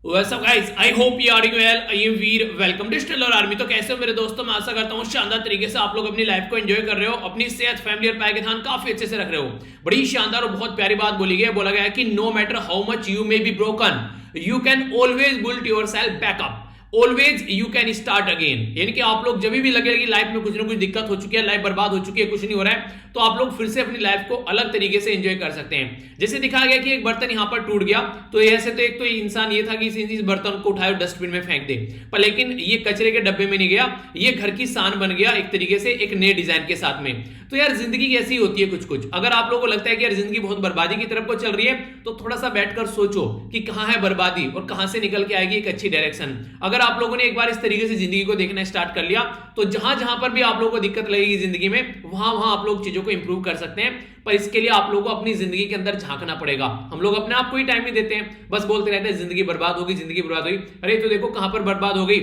What's up guys? I hope you are doing well. I am Veer welcome to Stellar Army. तो कैसे हो मेरे दोस्तों? मैं आशा करता हूँ शानदार तरीके से आप लोग अपनी लाइफ को एंजॉय कर रहे हो, अपनी सेहत, फैमिली और पाए के ध्यान काफी अच्छे से रख रहे हो। बड़ी शानदार और बहुत प्यारी बात बोली गई है, बोला गया है कि no matter how much you may be broken you can always build your self back up, always you can start again. यानी कि आप लोग जब भी लगे कि लाइफ में कुछ ना कुछ दिक्कत हो चुकी है, लाइफ बर्बाद हो चुकी है, कुछ नहीं हो रहा है, तो आप लोग फिर से अपनी लाइफ को अलग तरीके से एंजॉय कर सकते हैं। जैसे दिखाया गया कि एक बर्तन यहाँ पर टूट गया, तो ऐसे तो एक तो इंसान ये था कि इस बर्तन को उठाए डस्टबिन में फेंक दे, पर लेकिन ये कचरे के डब्बे में नहीं गया, ये घर की शान बन गया एक तरीके से, एक नए डिजाइन के साथ में। तो यार जिंदगी कैसी होती है कुछ कुछ, अगर आप लोगों को लगता है कि यार जिंदगी बहुत बर्बादी की तरफ को चल रही है, तो थोड़ा सा बैठकर सोचो कि कहां है बर्बादी और कहां से निकल के आएगी एक अच्छी डायरेक्शन। अगर आप लोगों ने एक बार इस तरीके से जिंदगी को देखना स्टार्ट कर लिया, तो जहां जहां पर भी आप लोगों को दिक्कत लगेगी जिंदगी में, वहां वहां आप लोग चीजों को इंप्रूव कर सकते हैं। पर इसके लिए आप लोगों को अपनी जिंदगी के अंदर झांकना पड़ेगा। हम लोग अपने आप को ही टाइम नहीं देते हैं, बस बोलते रहते हैं जिंदगी बर्बाद होगी, जिंदगी बर्बाद होगी। अरे तो देखो कहां पर बर्बाद हो गई।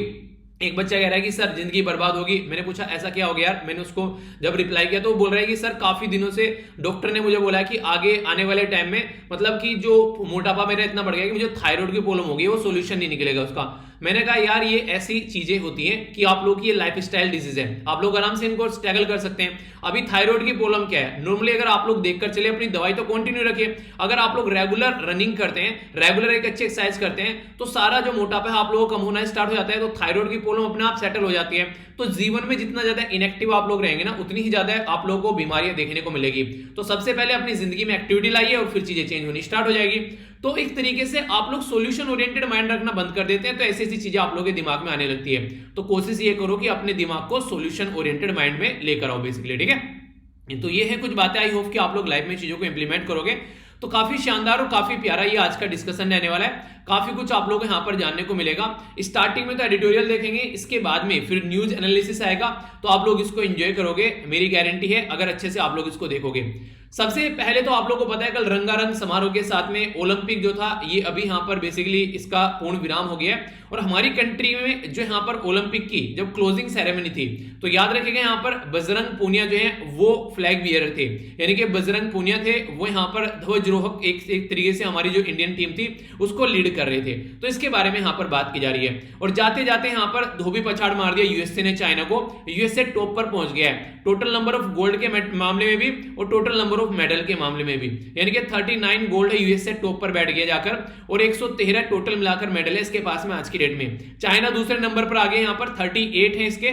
एक बच्चा कह रहा है कि सर जिंदगी बर्बाद होगी। मैंने पूछा ऐसा क्या हो गया यार? मैंने उसको जब रिप्लाई किया तो वो बोल रहा है कि सर काफी दिनों से डॉक्टर ने मुझे बोला है कि आगे आने वाले टाइम में मतलब कि जो मोटापा मेरा इतना बढ़ गया कि मुझे थायराइड की प्रॉब्लम होगी, वो सोल्यूशन नहीं निकलेगा उसका। मैंने कहा यार ये ऐसी चीजें होती हैं कि आप लोग की ये लाइफस्टाइल डिजीज है, आप लोग आराम से इनको स्ट्रगल कर सकते हैं। अभी थायराइड की प्रॉब्लम क्या है, नॉर्मली अगर आप लोग देखकर चले, अपनी दवाई तो कंटिन्यू रखिए। अगर आप लोग रेगुलर रनिंग करते हैं, रेगुलर एक अच्छी एक्सरसाइज करते हैं, तो सारा जो मोटापा है आप लोगों को कम होना स्टार्ट हो जाता है, तो थायराइड की प्रॉब्लम अपने आप सेटल हो जाती है। तो जीवन में जितना ज्यादा इनएक्टिव आप लोग रहेंगे ना, उतनी ही ज्यादा आप लोगों को बीमारियां देखने को मिलेगी। तो सबसे पहले अपनी जिंदगी में एक्टिविटी लाइए और फिर चीजें चेंज होनी स्टार्ट हो जाएगी। तो एक तरीके से आप लोग सॉल्यूशन ओरिएंटेड माइंड रखना बंद कर देते हैं, तो ऐसी ऐसी चीजें आप लोगों के दिमाग में आने लगती है। तो कोशिश ये करो कि अपने दिमाग को सॉल्यूशन ओरिएंटेड माइंड में लेकर आओ बेसिकली, ठीक है। तो ये है कुछ बातें, आई होप कि आप लोग लाइफ में चीजों को इंप्लीमेंट करोगे। तो काफी शानदार और काफी प्यारा ये आज का डिस्कशन रहने वाला है। काफी कुछ आप लोगों को यहाँ पर जानने को मिलेगा। स्टार्टिंग में तो एडिटोरियल देखेंगे, इसके बाद में फिर न्यूज एनालिसिस आएगा, तो आप लोग इसको एंजॉय करोगे, मेरी गारंटी है, अगर अच्छे से आप लोग इसको देखोगे। सबसे पहले तो आप लोगों को पता है कल रंगारंग समारोह के साथ में ओलंपिक जो था, ये अभी यहाँ पर बेसिकली इसका पूर्ण विराम हो गया है। और हमारी कंट्री में जो यहाँ पर ओलंपिक की जब क्लोजिंग सेरेमनी थी, तो याद रखिएगा यहाँ पर बजरंग पूनिया जो है वो फ्लैग बियरर थे। यानी कि बजरंग पूनिया थे वो यहाँ पर ध्वजारोहक एक तरीके से हमारी जो इंडियन टीम थी उसको लीड कर रहे थे। तो इसके बारे में यहाँ पर बात की जा रही है। और जाते जाते यहाँ पर धोबी पछाड़ मार दिया यूएसए ने चाइना को। यूएसए टॉप पर पहुंच गया है टोटल नंबर ऑफ गोल्ड के मामले में भी और टोटल नंबर ऑफ मेडल के मामले में भी। यानी कि 39 गोल्ड है, यूएसए टॉप पर बैठ गया जाकर, और 113 टोटल मिलाकर मेडल है इसके पास में आज की डेट में। चाइना दूसरे नंबर पर आ गए, यहाँ पर 38 है इसके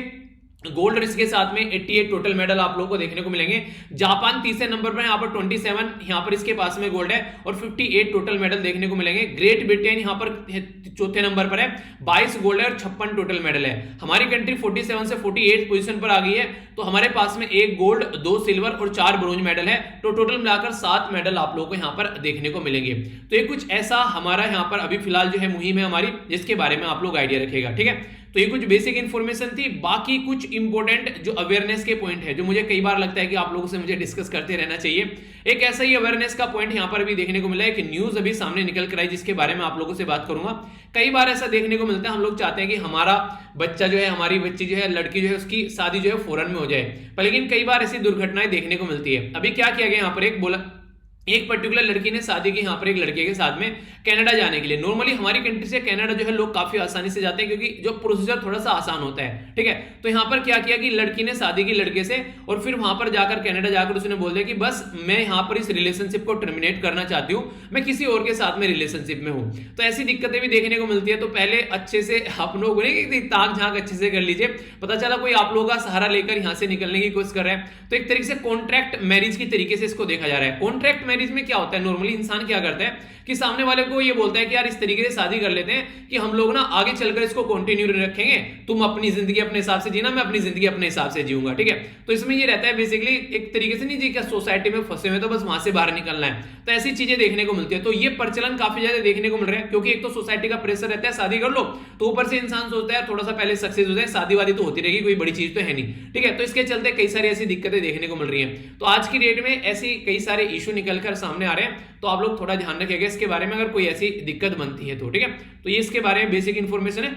गोल्ड, इसके साथ में 88 टोटल मेडल आप लोगों को देखने को मिलेंगे। जापान तीसरे नंबर पर, यहाँ पर 27 यहाँ पर इसके पास में गोल्ड है और 58 टोटल मेडल देखने को मिलेंगे। ग्रेट ब्रिटेन यहाँ पर चौथे नंबर पर है, 22 गोल्ड है और 56 टोटल मेडल है। हमारी कंट्री 47 से 48 पोजीशन पर आ गई है, तो हमारे पास में 1 गोल्ड 2 सिल्वर और 4 ब्रोंज मेडल है, तो टोटल मिलाकर 7 मेडल आप लोगों को यहाँ पर देखने को मिलेंगे। तो ये कुछ ऐसा हमारा यहाँ पर अभी फिलहाल जो है मुहिम है हमारी, जिसके बारे में आप लोग आइडिया रखेगा, ठीक है। तो ये कुछ बेसिक इंफॉर्मेशन थी। बाकी कुछ इंपॉर्टेंट जो अवेयरनेस के पॉइंट है, जो मुझे कई बार लगता है कि आप लोगों से मुझे डिस्कस करते रहना चाहिए, एक ऐसा ही अवेयरनेस का पॉइंट यहाँ पर भी देखने को मिला है कि न्यूज अभी सामने निकल कर आई, जिसके बारे में आप लोगों से बात करूंगा। कई बार ऐसा देखने को मिलता है, हम लोग चाहते हैं कि हमारा बच्चा जो है, हमारी बच्ची जो है, लड़की जो है, उसकी शादी जो है फौरन में हो जाए, पर लेकिन कई बार ऐसी दुर्घटनाएं देखने को मिलती है। अभी क्या किया गया यहाँ पर, एक पर्टिकुलर लड़की ने शादी की यहाँ पर एक लड़के के साथ में कनाडा जाने के लिए। नॉर्मली हमारी कंट्री से कनाडा जो है लोग काफी आसानी से जाते हैं, क्योंकि जो प्रोसीजर थोड़ा सा आसान होता है, ठीक है। तो यहाँ पर क्या किया कि लड़की ने शादी की लड़के से, और फिर वहां पर जाकर कनाडा जाकर उसने बोल दिया कि बस मैं यहाँ पर इस रिलेशनशिप को टर्मिनेट करना चाहती हूँ, मैं किसी और के साथ में रिलेशनशिप में हूँ। तो ऐसी दिक्कतें भी देखने को मिलती है। तो पहले अच्छे से आप लोग ताक झांक अच्छे से कर लीजिए, पता चला कोई आप लोगों का सहारा लेकर यहाँ से निकलने की कोशिश कर रहे हैं, तो एक तरीके से कॉन्ट्रैक्ट मैरिज की तरीके से इसको देखा जा रहा है। कॉन्ट्रैक्ट मैरिज में क्या होता है, नॉर्मली इंसान क्या करता है कि सामने वाले को ये बोलता है कि यार इस तरीके से शादी कर लेते हैं कि हम लोग ना आगे चलकर इसको कंटिन्यू रखेंगे, तुम अपनी जिंदगी अपने हिसाब से जीना, मैं अपनी जिंदगी अपने हिसाब से जीऊंगा, ठीक है। तो इसमें ये रहता है बेसिकली एक तरीके से नहीं जी क्या सोसाइटी में फंसे हुए तो बस वहां से बाहर निकलना है, तो ऐसी चीजें देखने को मिलती है। तो ये प्रचलन काफी ज्यादा देखने को मिल रहा है, क्योंकि एक तो सोसाइटी का प्रेशर रहता है शादी कर लो, तो ऊपर से इंसान सोचता है थोड़ा सा पहले सक्सेस हो जाए, शादी वादी तो होती रहेगी, कोई बड़ी चीज तो है नहीं, ठीक है। तो इसके चलते कई सारी ऐसी दिक्कतें देखने को मिल रही हैं। तो आज की डेट में ऐसी कई सारे इशू निकलकर सामने आ रहे हैं, तो आप लोग थोड़ा ध्यान रखिएगा इसके बारे में, अगर कोई ऐसी दिक्कत बनती है तो, ठीक है। तो ये इसके बारे में बेसिक इंफॉर्मेशन है।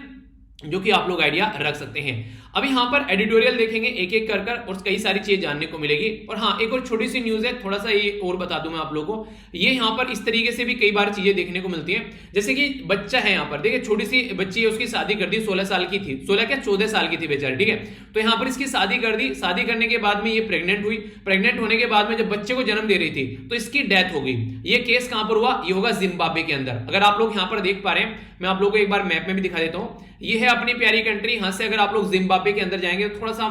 जो कि आप लोग आइडिया रख सकते हैं। अब यहाँ पर एडिटोरियल देखेंगे एक एक कर और कई सारी चीजें जानने को मिलेगी। और हाँ, एक और छोटी सी न्यूज है, थोड़ा सा ये और बता दूं मैं आप लोगों को, ये यहाँ पर इस तरीके से भी कई बार चीजें देखने को मिलती हैं। जैसे कि बच्चा है यहाँ पर, देखिए छोटी सी बच्ची है, उसकी शादी कर दी, 16 साल की थी, 16 क्या 14 साल की थी बेचारी, ठीक है। तो यहाँ पर इसकी शादी कर दी, शादी करने के बाद में ये प्रेग्नेंट हुई, प्रेग्नेंट होने के बाद में जब बच्चे को जन्म दे रही थी तो इसकी डेथ हो गई। ये केस कहां पर हुआ, ये होगा जिम्बाब्वे के अंदर। अगर आप लोग यहाँ पर देख पा रहे हैं, मैं आप लोगों को एक बार मैप में भी दिखा देता हूं। ये है अपनी प्यारी कंट्री, यहां से अगर आप लोग जिम्बाब्वे के अंदर जाएंगे तो थोड़ा सा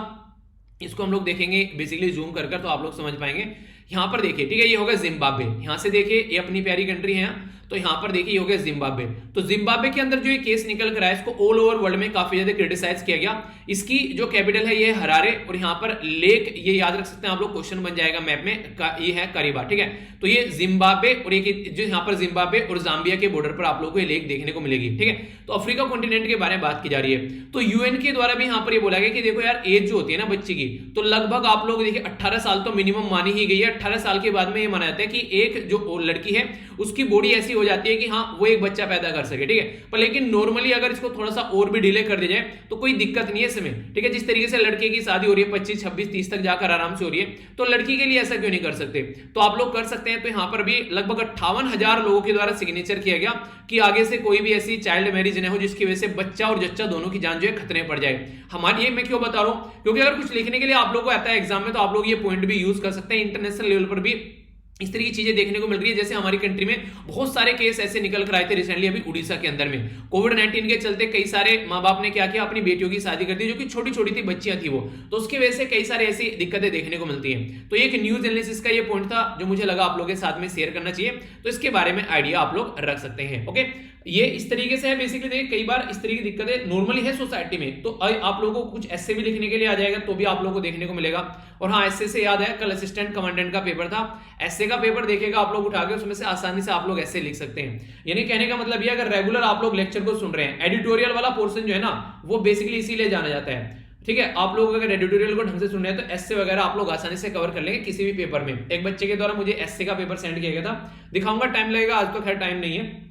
इसको हम लोग देखेंगे बेसिकली जूम कर तो आप लोग समझ पाएंगे। यहां पर देखिए, ठीक है, ये होगा जिम्बाब्वे। यहां से देखिए ये अपनी प्यारी कंट्री है, तो यहां पर देखिए ये हो गया जिम्बाब्वे। तो जिम्बाब्वे के अंदर जो ये केस निकल कर आया, इसको ऑल ओवर वर्ल्ड में काफी ज्यादा क्रिटिसाइज किया गया। इसकी जो कैपिटल है ये हरारे, और यहां पर लेक, ये याद रख सकते हैं आप लोग, क्वेश्चन बन जाएगा मैप में, ये है करीबा, ठीक है। तो ये जिम्बाब्वे और एक जो यहाँ पर जिम्बाब्वे और जाम्बिया के बॉर्डर पर आप लोगों को ये लेक देखने को मिलेगी, ठीक है। तो अफ्रीका कॉन्टिनेंट के बारे में बात की जा रही है। तो यूएन के द्वारा भी यहाँ पर ये बोला गया कि देखो यार, एज जो होती है ना बच्चे की, तो लगभग आप लोग देखिए 18 साल तो मिनिमम मानी ही गई है। 18 साल के बाद में ये माना जाता है कि एक जो लड़की है उसकी बॉडी ऐसी हो जाती है कि हाँ वो एक बच्चा पैदा कर सके, ठीक है। पर लेकिन नॉर्मली अगर इसको थोड़ा सा और भी डिले कर दिया जाए तो कोई दिक्कत नहीं है इसमें, ठीक है। जिस तरीके से लड़के की शादी हो रही है 25, 26, 30 तक जाकर आराम से हो रही है, तो लड़की के लिए ऐसा क्यों नहीं कर सकते, तो आप लोग कर सकते हैं। तो यहाँ पर भी लगभग 58,000 लोगों के द्वारा सिग्नेचर किया गया कि आगे से कोई भी ऐसी चाइल्ड मैरिज न हो जिसकी वजह से बच्चा और जच्चा दोनों की जान जो है खतरे में पड़ जाए। हमारी ये मैं क्यों बता रहा हूं, क्योंकि अगर कुछ लिखने के लिए आप लोगों को आता है एग्जाम में, तो आप लोग ये पॉइंट भी यूज कर सकते हैं। इंटरनेशनल लेवल पर भी इस तरह की चीजें देखने को मिल रही है। जैसे हमारी कंट्री में बहुत सारे केस ऐसे निकल कर आए थे रिसेंटली, अभी उड़ीसा के अंदर में कोविड-19 के चलते कई सारे माँ बाप ने क्या किया, अपनी बेटियों की शादी कर दी, जो कि छोटी छोटी थी बच्चियां थी वो, तो उसकी वजह से कई सारे ऐसी दिक्कतें देखने को मिलती हैं। तो एक न्यूज एनालिसिस का ये पॉइंट था जो मुझे लगा आप लोगों के साथ में शेयर करना चाहिए, तो इसके बारे में आइडिया आप लोग रख सकते हैं। ओके, ये इस तरीके से है बेसिकली। देखिए कई बार इस तरह की दिक्कतें नॉर्मली है सोसाइटी में, तो आप लोगों को कुछ ऐसे भी लिखने के लिए आ जाएगा तो भी आप लोगों को देखने को मिलेगा। और हाँ, ऐसे से याद है, कल असिस्टेंट कमांडेंट का पेपर था, ऐसे का पेपर देखेगा आप लोग उठा के, उसमें से आसानी से आप लोग ऐसे लिख सकते हैं। यानी कहने का मतलब ये, अगर रेगुलर आप लोग लेक्चर को सुन रहे हैं, एडिटोरियल वाला पोर्शन जो है ना वो बेसिकली इसीलिए जाना जाता है, ठीक है। आप लोग अगर एडिटोरियल को ढंग से सुन रहे हैं तो एस्से वगैरह आप लोग आसानी से कवर कर लेंगे किसी भी पेपर में। एक बच्चे के द्वारा मुझे एस्से का पेपर सेंड किया गया था, दिखाऊंगा, टाइम लगेगा, आज तो खैर टाइम नहीं है।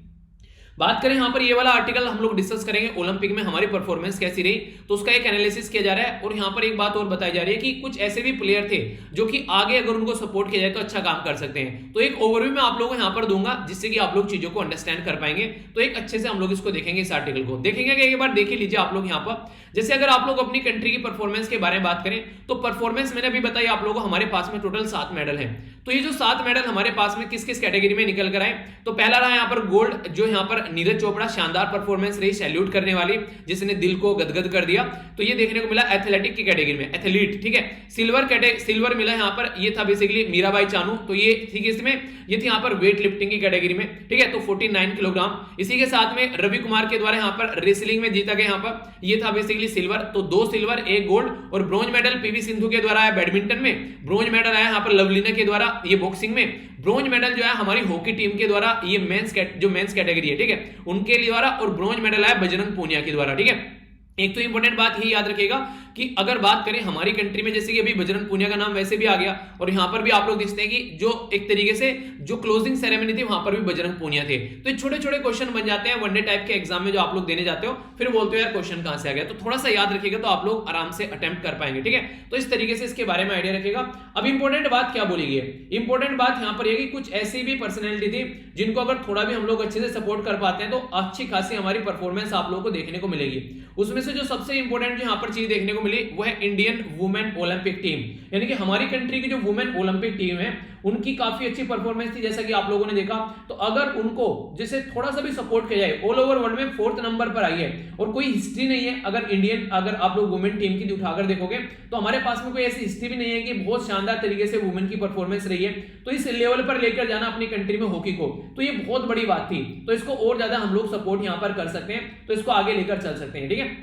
बात करें यहाँ पर ये वाला आर्टिकल हम लोग डिस्कस करेंगे, ओलंपिक में हमारी परफॉर्मेंस कैसी रही, तो उसका एक एनालिसिस किया जा रहा है। और यहाँ पर एक बात और बताई जा रही है कि कुछ ऐसे भी प्लेयर थे जो कि आगे अगर उनको सपोर्ट किया जाए तो अच्छा काम कर सकते हैं। तो एक ओवरव्यू में आप लोगों को यहाँ पर दूंगा जिससे कि आप लोग चीजों को अंडरस्टैंड कर पाएंगे। तो एक अच्छे से हम लोग इसको देखेंगे, इस आर्टिकल को देखेंगे कि एक बार देख ही लीजिए आप लोग यहाँ पर। जैसे अगर आप लोग अपनी कंट्री की परफॉर्मेंस के बारे में बात करें तो परफॉर्मेंस मैंने अभी बताई आप लोगों को, हमारे पास में टोटल 7 मेडल हैं। तो ये जो 7 मेडल हमारे पास में किस किस कैटेगरी में निकल कर आए, तो पहला रहा यहाँ पर गोल्ड, जो यहाँ पर नीरज चोपड़ा, शानदार परफॉर्मेंस रही, सैल्यूट करने वाली, जिसने दिल को गदगद कर दिया। तो ये देखने को मिला एथलेटिक की कैटेगरी में, एथलीट, ठीक है। सिल्वर मिला यहाँ पर, ये था बेसिकली मीराबाई चानू, तो ये थी किसमें, ये थी यहाँ पर वेट लिफ्टिंग की कैटेगरी में, ठीक है। तो 49 किलोग्राम। इसी के साथ में रवि कुमार के द्वारा यहाँ पर रेसलिंग में जीता गया, यहाँ पर ये था बेसिकली सिल्वर। तो 2 सिल्वर 1 गोल्ड। और ब्रॉन्ज मेडल पीवी सिंधु के द्वारा आया बैडमिंटन में, ब्रॉन्ज मेडल आया यहाँ पर लवलीना के द्वारा ये बॉक्सिंग में, ब्रॉन्ज मेडल जो है हमारी हॉकी टीम के द्वारा, ये मेंस कैटेगरी है, ठीक है, उनके द्वारा। और ब्रॉन्ज मेडल आया बजरंग पूनिया के द्वारा, ठीक है। एक तो इंपॉर्टेंट बात ही याद रखिएगा कि अगर बात करें हमारी कंट्री में, जैसे कि अभी बजरंग पूनिया का नाम वैसे भी आ गया, और यहां पर भी आप लोग देखते हैं कि जो एक तरीके से जो क्लोजिंग सेरेमनी थी वहां पर भी बजरंग पूनिया थे। तो ये छोटे छोटे क्वेश्चन बन जाते हैं वनडे टाइप के एग्जाम में, जो आप लोग देने जाते हो, फिर बोलते हो यार क्वेश्चन कहां से आ गया, तो थोड़ा सा याद रखिएगा तो आप लोग आराम से अटेम्प्ट कर पाएंगे, ठीक है। तो इस तरीके से इसके बारे में आइडिया रखिएगा। अब इंपॉर्टेंट बात क्या बोली गई है, इंपॉर्टेंट बात यहां पर यह कि कुछ ऐसी भी पर्सनैलिटी थी जिनको अगर थोड़ा भी हम लोग अच्छे से सपोर्ट कर पाते हैं तो अच्छी खासी हमारी परफॉर्मेंस आप लोगों को देखने को मिलेगी। उसमें से जो सबसे इंपॉर्टेंट जो यहाँ पर चीज देखने को मिली वो है इंडियन वुमेन ओलंपिक टीम, यानी कि हमारी कंट्री की जो वुमेन ओलंपिक टीम है उनकी काफी अच्छी परफॉर्मेंस थी, जैसा कि आप लोगों ने देखा। तो अगर उनको जैसे थोड़ा सा भी सपोर्ट किया जाए, ऑल ओवर वर्ल्ड में 4th नंबर पर आई है, और कोई हिस्ट्री नहीं है अगर आप लोग वुमेन टीम की उठाकर देखोगे तो हमारे पास में कोई ऐसी हिस्ट्री भी नहीं है कि बहुत शानदार तरीके से वुमेन की परफॉर्मेंस रही है। तो इस लेवल पर लेकर जाना अपनी कंट्री में हॉकी को, तो ये बहुत बड़ी बात थी। तो इसको और ज्यादा हम लोग सपोर्ट यहाँ पर कर सकते हैं, तो इसको आगे लेकर चल सकते हैं, ठीक है।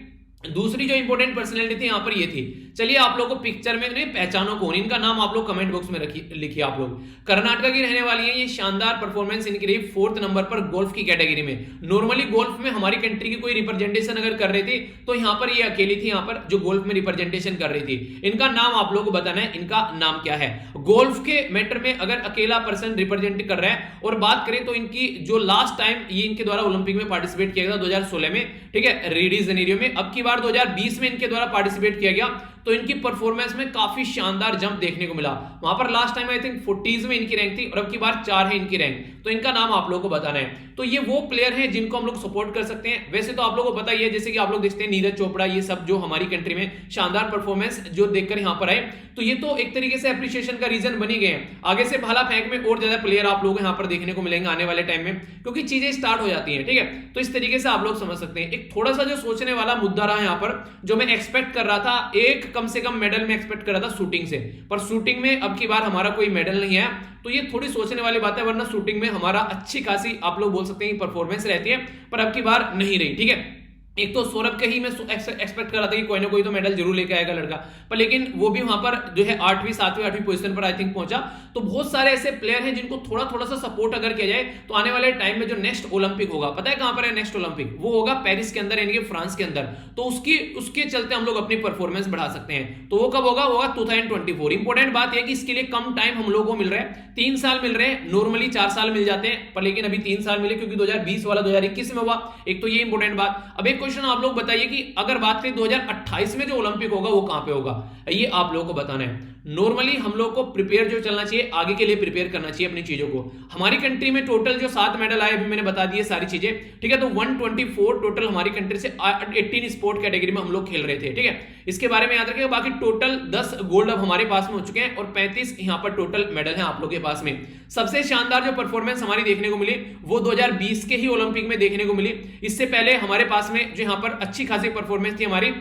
दूसरी जो इंपॉर्टेंट पर्सनैलिटी थी यहां पर ये थी, चलिए आप लोगों को पिक्चर में नहीं पहचानो कौन, इनका नाम आप लोग कमेंट बॉक्स में लिखिए। आप लोग कर्नाटका की रहने वाली है, ये शानदार परफॉर्मेंस इनकी रही 4th नंबर पर गोल्फ की कैटेगरी में। नॉर्मली गोल्फ में हमारी कंट्री की कोई रिप्रेजेंटेशन अगर कर रही थी तो यहां पर ये अकेली थी, यहां पर जो गोल्फ में रिप्रेजेंटेशन कर रही थी। इनका नाम आप लोगों को बताना है, इनका नाम क्या है। गोल्फ के मैटर में अगर अकेला पर्सन रिप्रेजेंट कर रहा है, और बात करें तो इनकी जो लास्ट टाइम ये इनके द्वारा ओलंपिक में पार्टिसिपेट किया गया 2016 में, ठीक है, रियो डी जेनेरियो में। अब की बार 2020 में इनके द्वारा पार्टिसिपेट किया गया, तो इनकी परफॉर्मेंस में काफी शानदार जंप देखने को मिला। वहां पर last time I think 40s में इनकी रैंक थी, और अब की बार 4 है इनकी रैंक। तो इनका नाम आप लोगों को बताना है। तो ये वो प्लेयर हैं जिनको हम लोग सपोर्ट कर सकते हैं। वैसे तो आप लोगों को पता ही है, जैसे कि आप लोग देखते हैं नीरज चोपड़ा, ये सब जो हमारी कंट्री में शानदार परफॉर्मेंस जो देखकर यहां पर आए, तो ये तो एक तरीके से एप्रिसिएशन का रीजन बनी गए हैं। आगे से भाला फेंक में और ज्यादा प्लेयर आप लोग यहां पर देखने को मिलेंगे आने वाले टाइम में, क्योंकि चीजें स्टार्ट हो जाती हैं, ठीक है। तो इस तरीके से आप लोग समझ सकते हैं। एक थोड़ा सा जो सोचने वाला मुद्दा रहा यहां पर, जो मैं एक्सपेक्ट कर रहा था, एक कम से कम मेडल में एक्सपेक्ट कर रहा था शूटिंग से, पर शूटिंग में अब की बार हमारा कोई मेडल नहीं है। तो ये थोड़ी सोचने वाली बात है, वरना शूटिंग में हमारा अच्छी खासी आप लोग बोल सकते हैं परफॉर्मेंस रहती है, पर अब की बार नहीं रही, ठीक है। एक तो सौरभ के ही मैं एक्सपेक्ट कर रहा था कि कोई ना कोई तो मेडल जरूर लेके आएगा लड़का, पर लेकिन वो भी वहां पर जो है 8वीं 7वीं 8वीं पोजीशन पर आई थिंक पहुंचा। तो बहुत सारे ऐसे प्लेयर हैं जिनको थोड़ा थोड़ा सा सपोर्ट अगर किया जाए, तो आने वाले टाइम में जो नेक्स्ट ओलंपिक होगा, पता है कहां पर है नेक्स्ट ओलंपिक? वो होगा पेरिस के अंदर, यानी कि फ्रांस के अंदर। तो उसके चलते हम लोग अपनी परफॉर्मेंस बढ़ा सकते हैं। तो वो कब होगा? 2024। इंपॉर्टेंट बात यह कि इसके लिए कम टाइम हम लोगों को मिल रहा है, 3 साल मिल रहे हैं। नॉर्मली 4 साल मिल जाते हैं, पर लेकिन अभी 3 साल मिले, क्योंकि 2020 वाला 2021 में हुआ। एक तो ये इंपॉर्टेंट बात। अब एक क्वेश्चन आप लोग बताइए कि अगर बात करें 2028 में जो ओलंपिक होगा वो कहां पे होगा, ये आप लोगों को बताना है। नॉर्मली हम लोग को प्रिपेयर जो चलना चाहिए, आगे के लिए प्रिपेयर करना चाहिए अपनी चीजों को। हमारी कंट्री में टोटल जो 7 मेडल आए, अभी मैंने बता दिए सारी चीजें, ठीक है। तो 124 टोटल हमारी कंट्री से 18 स्पोर्ट कैटेगरी में हम लोग खेल रहे थे, ठीक है। इसके बारे में याद रखिएगा। बाकी टोटल 10 गोल्ड अब हमारे पास में हो चुके हैं, और 35 यहां पर टोटल मेडल है आप लोग के पास में। सबसे शानदार जो परफॉर्मेंस हमारी देखने को मिली वो 2020 के ही ओलंपिक में देखने को मिली। इससे पहले हमारे पास में जो यहां पर अच्छी खासी परफॉर्मेंस थी हमारी,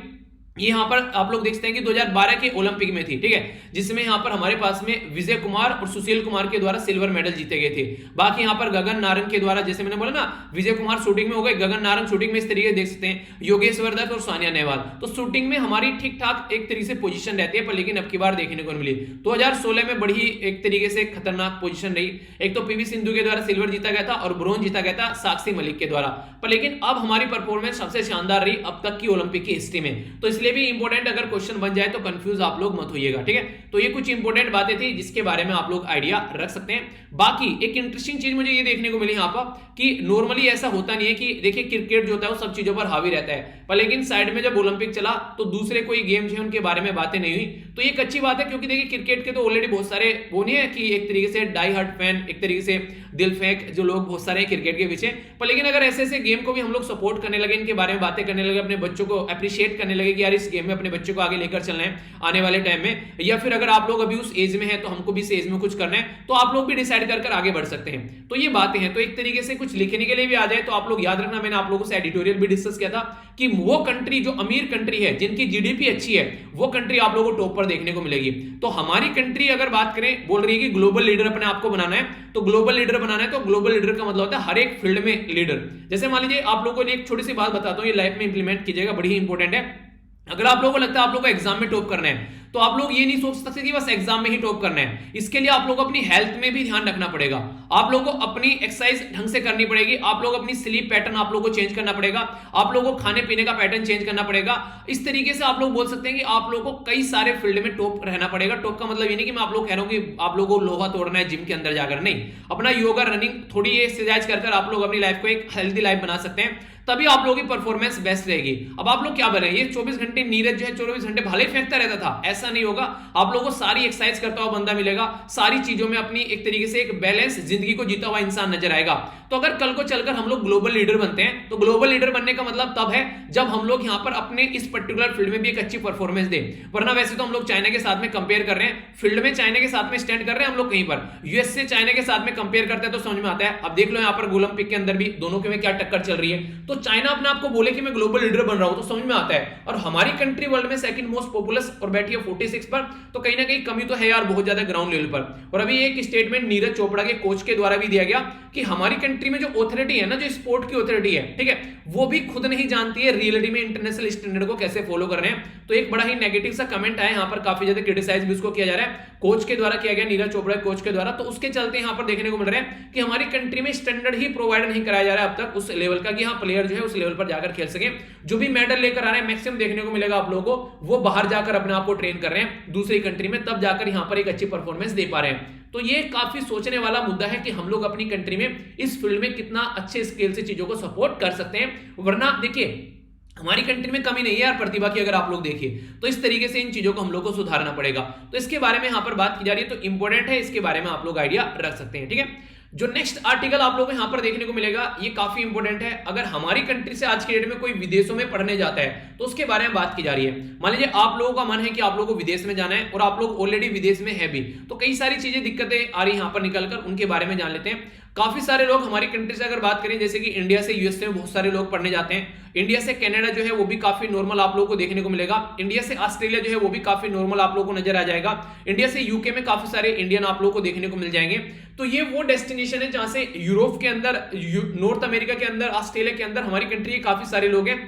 यहां पर आप लोग देखते हैं कि 2012 के ओलंपिक में थी, ठीक है, जिसमें यहां पर हमारे पास में विजय कुमार और सुशील कुमार के द्वारा सिल्वर मेडल जीते गए थे। बाकी यहां पर गगन नारंग के द्वारा, जैसे मैंने बोला ना, विजय कुमार शूटिंग में हो गए, गगन नारंग शूटिंग में इस तरीके देख सकते हैं, योगेश्वर दत्त और सानिया नेहवाल। तो शूटिंग में हमारी ठीक ठाक एक तरीके से पोजीशन रहती है, पर लेकिन अब की बार देखने को मिली 2016 में बड़ी एक तरीके से खतरनाक पोजीशन रही। एक तो पीवी सिंधु के द्वारा सिल्वर जीता गया था, और ब्रोंज जीता गया था साक्षी मलिक के द्वारा। पर लेकिन अब हमारी परफॉर्मेंस सबसे शानदार रही अब तक की ओलंपिक की हिस्ट्री में। तो इसलिए भी इंपॉर्टेंट, अगर क्वेश्चन बन जाए तो कंफ्यूज आप लोग मत होइएगा, ठीक है। तो ये कुछ इंपॉर्टेंट बातें थी जिसके बारे में आप लोग आइडिया रख सकते हैं। बाकी एक इंटरेस्टिंग चीज मुझे ये देखने को मिली यहाँ पर कि नॉर्मली ऐसा होता नहीं है कि देखिए क्रिकेट जो होता है वो सब चीजों पर हावी रहता है, पर लेकिन साइड में जब ओलंपिक चला तो दूसरे कोई गेम जो है उनके बारे में बातें नहीं हुई। तो ये एक अच्छी बात है, क्योंकि देखिए क्रिकेट के तो ऑलरेडी बहुत सारे वो नहीं है कि एक तरीके से डाई हार्ट फैन, एक तरीके से दिल फेंक जो लोग बहुत सारे हैं क्रिकेट के पीछे। पर लेकिन अगर ऐसे ऐसे गेम को भी हम लोग सपोर्ट करने लगे, इनके बारे में बातें करने लगे, अपने बच्चों को अप्रिशिएट करने लगे कि यार इस गेम में अपने बच्चों को आगे लेकर चलना है आने वाले टाइम में, या फिर अगर आप लोग अभी उस एज में है तो हमको भी इस एज में कुछ करना है, तो आप लोग भी डिसाइड कर आगे बढ़ सकते हैं। तो ये बातें हैं। तो एक तरीके से कुछ लिखने के लिए भी आ जाए तो आप लोग याद रखना, मैंने आप लोगों से एडिटोरियल भी डिस्कस किया था कि वो कंट्री जो अमीर कंट्री है, जिनकी जीडीपी अच्छी है, वो कंट्री आप लोगों को टॉप पर देखने को मिलेगी। तो हमारी कंट्री अगर बात करें, बोल रही है कि ग्लोबल लीडर अपने आप को बनाना है, तो ग्लोबल लीडर बनाना है, तो ग्लोबल लीडर का मतलब होता है हर एक फील्ड में लीडर। जैसे मान लीजिए आप लोगों को एक छोटी सी बात बताता हूं, ये लाइफ में इंप्लीमेंट कीजिएगा, बड़ी ही इंपॉर्टेंट है। अगर आप लोगों को लगता है आप लोगों को एग्जाम में टॉप करना है, तो आप लोग ये नहीं सोच सकते कि बस एग्जाम में ही टॉप करना है। इसके लिए आप लोग अपनी हेल्थ में भी ध्यान रखना पड़ेगा, आप लोगों को अपनी एक्सरसाइज ढंग से करनी पड़ेगी, आप लोग अपनी स्लीप पैटर्न आप लोगों को चेंज करना पड़ेगा, आप लोगों को खाने पीने का पैटर्न चेंज करना पड़ेगा। इस तरीके से आप लोग बोल सकते हैं कि आप लोगों को कई सारे फील्ड में टॉप रहना पड़ेगा। टॉप का मतलब ये नहीं कि मैं आप लोग कह रहा हूं कि आप लोगों को लोहा तोड़ना है जिम के अंदर जाकर, नहीं। अपना योगा, रनिंग, थोड़ी एक्सरसाइज कर आप लोग अपनी लाइफ को एक हेल्थी लाइफ बना सकते हैं, तभी आप लोगों की परफॉर्मेंस बेस्ट रहेगी। अब आप लोग क्या बने, ये 24 घंटे नीरज जो है 24 घंटे भाले फेंकता रहता था, ऐसा नहीं होगा। आप लोगों को सारी एक्सरसाइज करता हुआ बंदा मिलेगा, सारी चीजों में अपनी एक तरीके से एक बैलेंस जिंदगी को जीता हुआ इंसान नजर आएगा। तो अगर कल को चलकर हम लोग ग्लोबल लीडर बनते हैं, तो ग्लोबल लीडर बनने का मतलब तब है जब हम लोग यहां पर अपने इस पर्टिकुलर फील्ड में भी एक अच्छी परफॉर्मेंस दें। वरना वैसे तो हम लोग चाइना के साथ में कंपेयर कर रहे हैं, फील्ड में चाइना के साथ में स्टैंड कर रहे हैं हम लोग, कहीं पर यूएस से चाइना के साथ में कंपेयर करते हैं तो समझ में आता है। अब देख लो यहां पर ओलंपिक के अंदर भी दोनों के में क्या टक्कर चल रही है। तो चाइना अपने आप को बोले कि मैं ग्लोबल लीडर बन रहा हूं तो समझ में आता है, और हमारी कंट्री वर्ल्ड में सेकंड मोस्ट पॉपुलस और बैठी है 46 पर, तो कहीं ना कहीं कमी तो है यार बहुत ज्यादा ग्राउंड लेवल पर। और अभी एक स्टेटमेंट नीरज चोपड़ा के कोच के द्वारा भी दिया गया कि हमारी कंट्री में जो ऑथोरिटी है ना, जो स्पोर्ट की ऑथोरिटी है, ठीक है, वो भी खुद नहीं जानती है रियलिटी में इंटरनेशनल स्टैंडर्ड को कैसे फॉलो कर रहे हैं। तो एक बड़ा ही नेगेटिव सा कमेंट आया यहाँ पर, काफी ज्यादा क्रिटिसाइज भी उसको किया जा रहा है, कोच के द्वारा किया गया, नीरज चोपड़ा कोच के द्वारा। तो उसके चलते यहाँ पर देखने को मिल रहा है कि हमारी कंट्री में स्टैंडर्ड ही प्रोवाइड नहीं कराया जा रहा है अब तक उस लेवल का कि हाँ प्लेयर जो है उस लेवल पर जाकर खेल सके। जो भी मेडल लेकर आ रहे हैं मैक्सिमम देखने को मिलेगा आप लोगों को, वो बाहर जाकर अपने आप को ट्रेन कर रहे हैं दूसरी कंट्री में, तब जाकर यहाँ पर एक अच्छी परफॉर्मेंस दे पा रहे हैं। तो ये काफी सोचने वाला मुद्दा है कि हम लोग अपनी कंट्री में इस फील्ड में कितना अच्छे स्केल से चीजों को सपोर्ट कर सकते हैं। वरना देखिए हमारी कंट्री में कमी नहीं है यार प्रतिभा की, अगर आप लोग देखिए तो इस तरीके से इन चीजों को हम लोग को सुधारना पड़ेगा। तो इसके बारे में यहां पर बात की जा रही है, तो इंपॉर्टेंट है, इसके बारे में आप लोग आइडिया रख सकते हैं, ठीक है। जो नेक्स्ट आर्टिकल आप लोगों को यहां पर देखने को मिलेगा ये काफी इंपॉर्टेंट है। अगर हमारी कंट्री से आज के डेट में कोई विदेशों में पढ़ने जाता है तो उसके बारे में बात की जा रही है। मान लीजिए आप लोगों का मन है कि आप लोगों को विदेश में जाना है और आप लोग ऑलरेडी विदेश में है भी, तो कई सारी चीजें दिक्कतें आ रही है यहां पर निकलकर, उनके बारे में जान लेते हैं। काफी सारे लोग हमारी कंट्री से अगर बात करें, जैसे कि इंडिया से यूएसए में बहुत सारे लोग पढ़ने जाते हैं, इंडिया से कनाडा जो है वो भी काफी नॉर्मल आप लोगों को देखने को मिलेगा, इंडिया से ऑस्ट्रेलिया जो है वो भी काफी नॉर्मल आप लोगों को नजर आ जाएगा, इंडिया से यूके में काफी सारे इंडियन आप लोगों को देखने को मिल जाएंगे। तो ये वो डेस्टिनेशन है जहां से यूरोप के अंदर, नॉर्थ अमेरिका के अंदर, ऑस्ट्रेलिया के अंदर हमारी कंट्री के काफी सारे लोग हैं,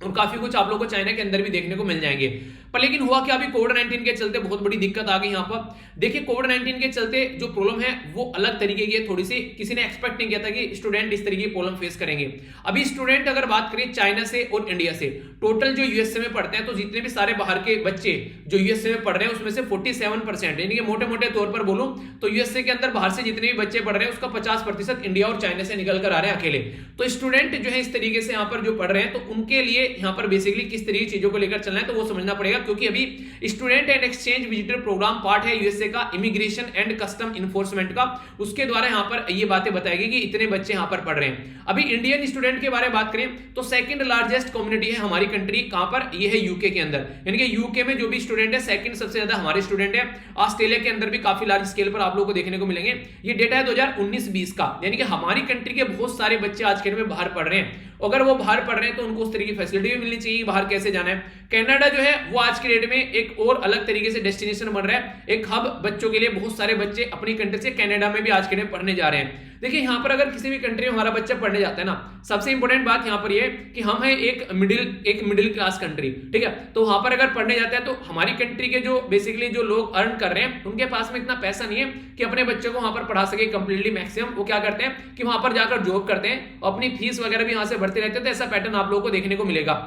और काफी कुछ आप लोगों को चाइना के अंदर भी देखने को मिल जाएंगे। पर लेकिन हुआ क्या, अभी कोविड-19 के चलते बहुत बड़ी दिक्कत आ गई यहाँ पर। देखिए कोविड-19 के चलते जो प्रॉब्लम है वो अलग तरीके की है थोड़ी सी, किसी ने एक्सपेक्ट नहीं किया था कि स्टूडेंट इस तरीके की प्रॉब्लम फेस करेंगे। अभी स्टूडेंट अगर बात करें चाइना से और इंडिया से, टोटल जो यूएसए में पढ़ते हैं, तो जितने भी सारे बाहर के बच्चे जो यूएसए में पढ़ रहे हैं उसमें से 47%, यानी कि मोटे मोटे तौर पर बोलूं तो यूएसए के अंदर बाहर से जितने भी बच्चे पढ़ रहे हैं उसका 50% इंडिया और चाइना से निकल कर आ रहे हैं अकेले। तो स्टूडेंट जो है इस तरीके से यहाँ पर जो पढ़ रहे हैं, तो उनके लिए यहाँ पर बेसिकली किस तरीके की चीजों को लेकर चलना है तो वो समझना पड़ेगा, क्योंकि अभी student and exchange visitor program part है यूएसए का इमिग्रेशन एंड कस्टम इन्फोर्समेंट का, उसके द्वारा यहाँ पर ये बातें बताएगी कि इतने बच्चे यहाँ पर पढ़ रहे हैं। अभी इंडियन स्टूडेंट के बारे में बात करें तो सेकंड लार्जेस्ट कम्युनिटी है हमारी कंट्री, कहां पर, ये है यूके के अंदर, यानी कि यूके में जो भी स्टूडेंट है सेकंड सबसे ज्यादा हमारे स्टूडेंट है। ऑस्ट्रेलिया के अंदर भी काफी लार्ज स्केल पर आप लोगों को देखने को मिलेंगे। ये डेटा है 2019-20 का, यानी कि हमारी कंट्री के बहुत सारे बच्चे आज के डेट में बाहर पढ़ रहे हैं। अगर वो बाहर पढ़ रहे हैं तो उनको उस तरीके की फैसिलिटी भी मिलनी चाहिए, बाहर कैसे जाना है। कनाडा जो है वो आज के डेट में एक और अलग तरीके से डेस्टिनेशन बन रहा है, एक हब बच्चों के लिए। बहुत सारे बच्चे अपनी कंट्री से कनाडा में भी आज के डेट पढ़ने जा रहे हैं। देखिए यहाँ पर अगर किसी भी कंट्री में हमारा बच्चा पढ़ने जाता है ना, सबसे इंपॉर्टेंट बात यहाँ पर ये है कि हम है एक मिडिल क्लास कंट्री, ठीक है। तो वहां पर अगर पढ़ने जाता है तो हमारी कंट्री के जो बेसिकली जो लोग अर्न कर रहे हैं उनके पास में इतना पैसा नहीं है कि अपने बच्चों को वहां पर पढ़ा सके कंप्लीटली। मैक्सिमम वो क्या करते हैं कि वहां पर जाकर जॉब करते हैं और अपनी फीस वगैरह भी यहाँ से भरते रहते हैं। तो ऐसा पैटर्न आप लोगों को देखने को मिलेगा।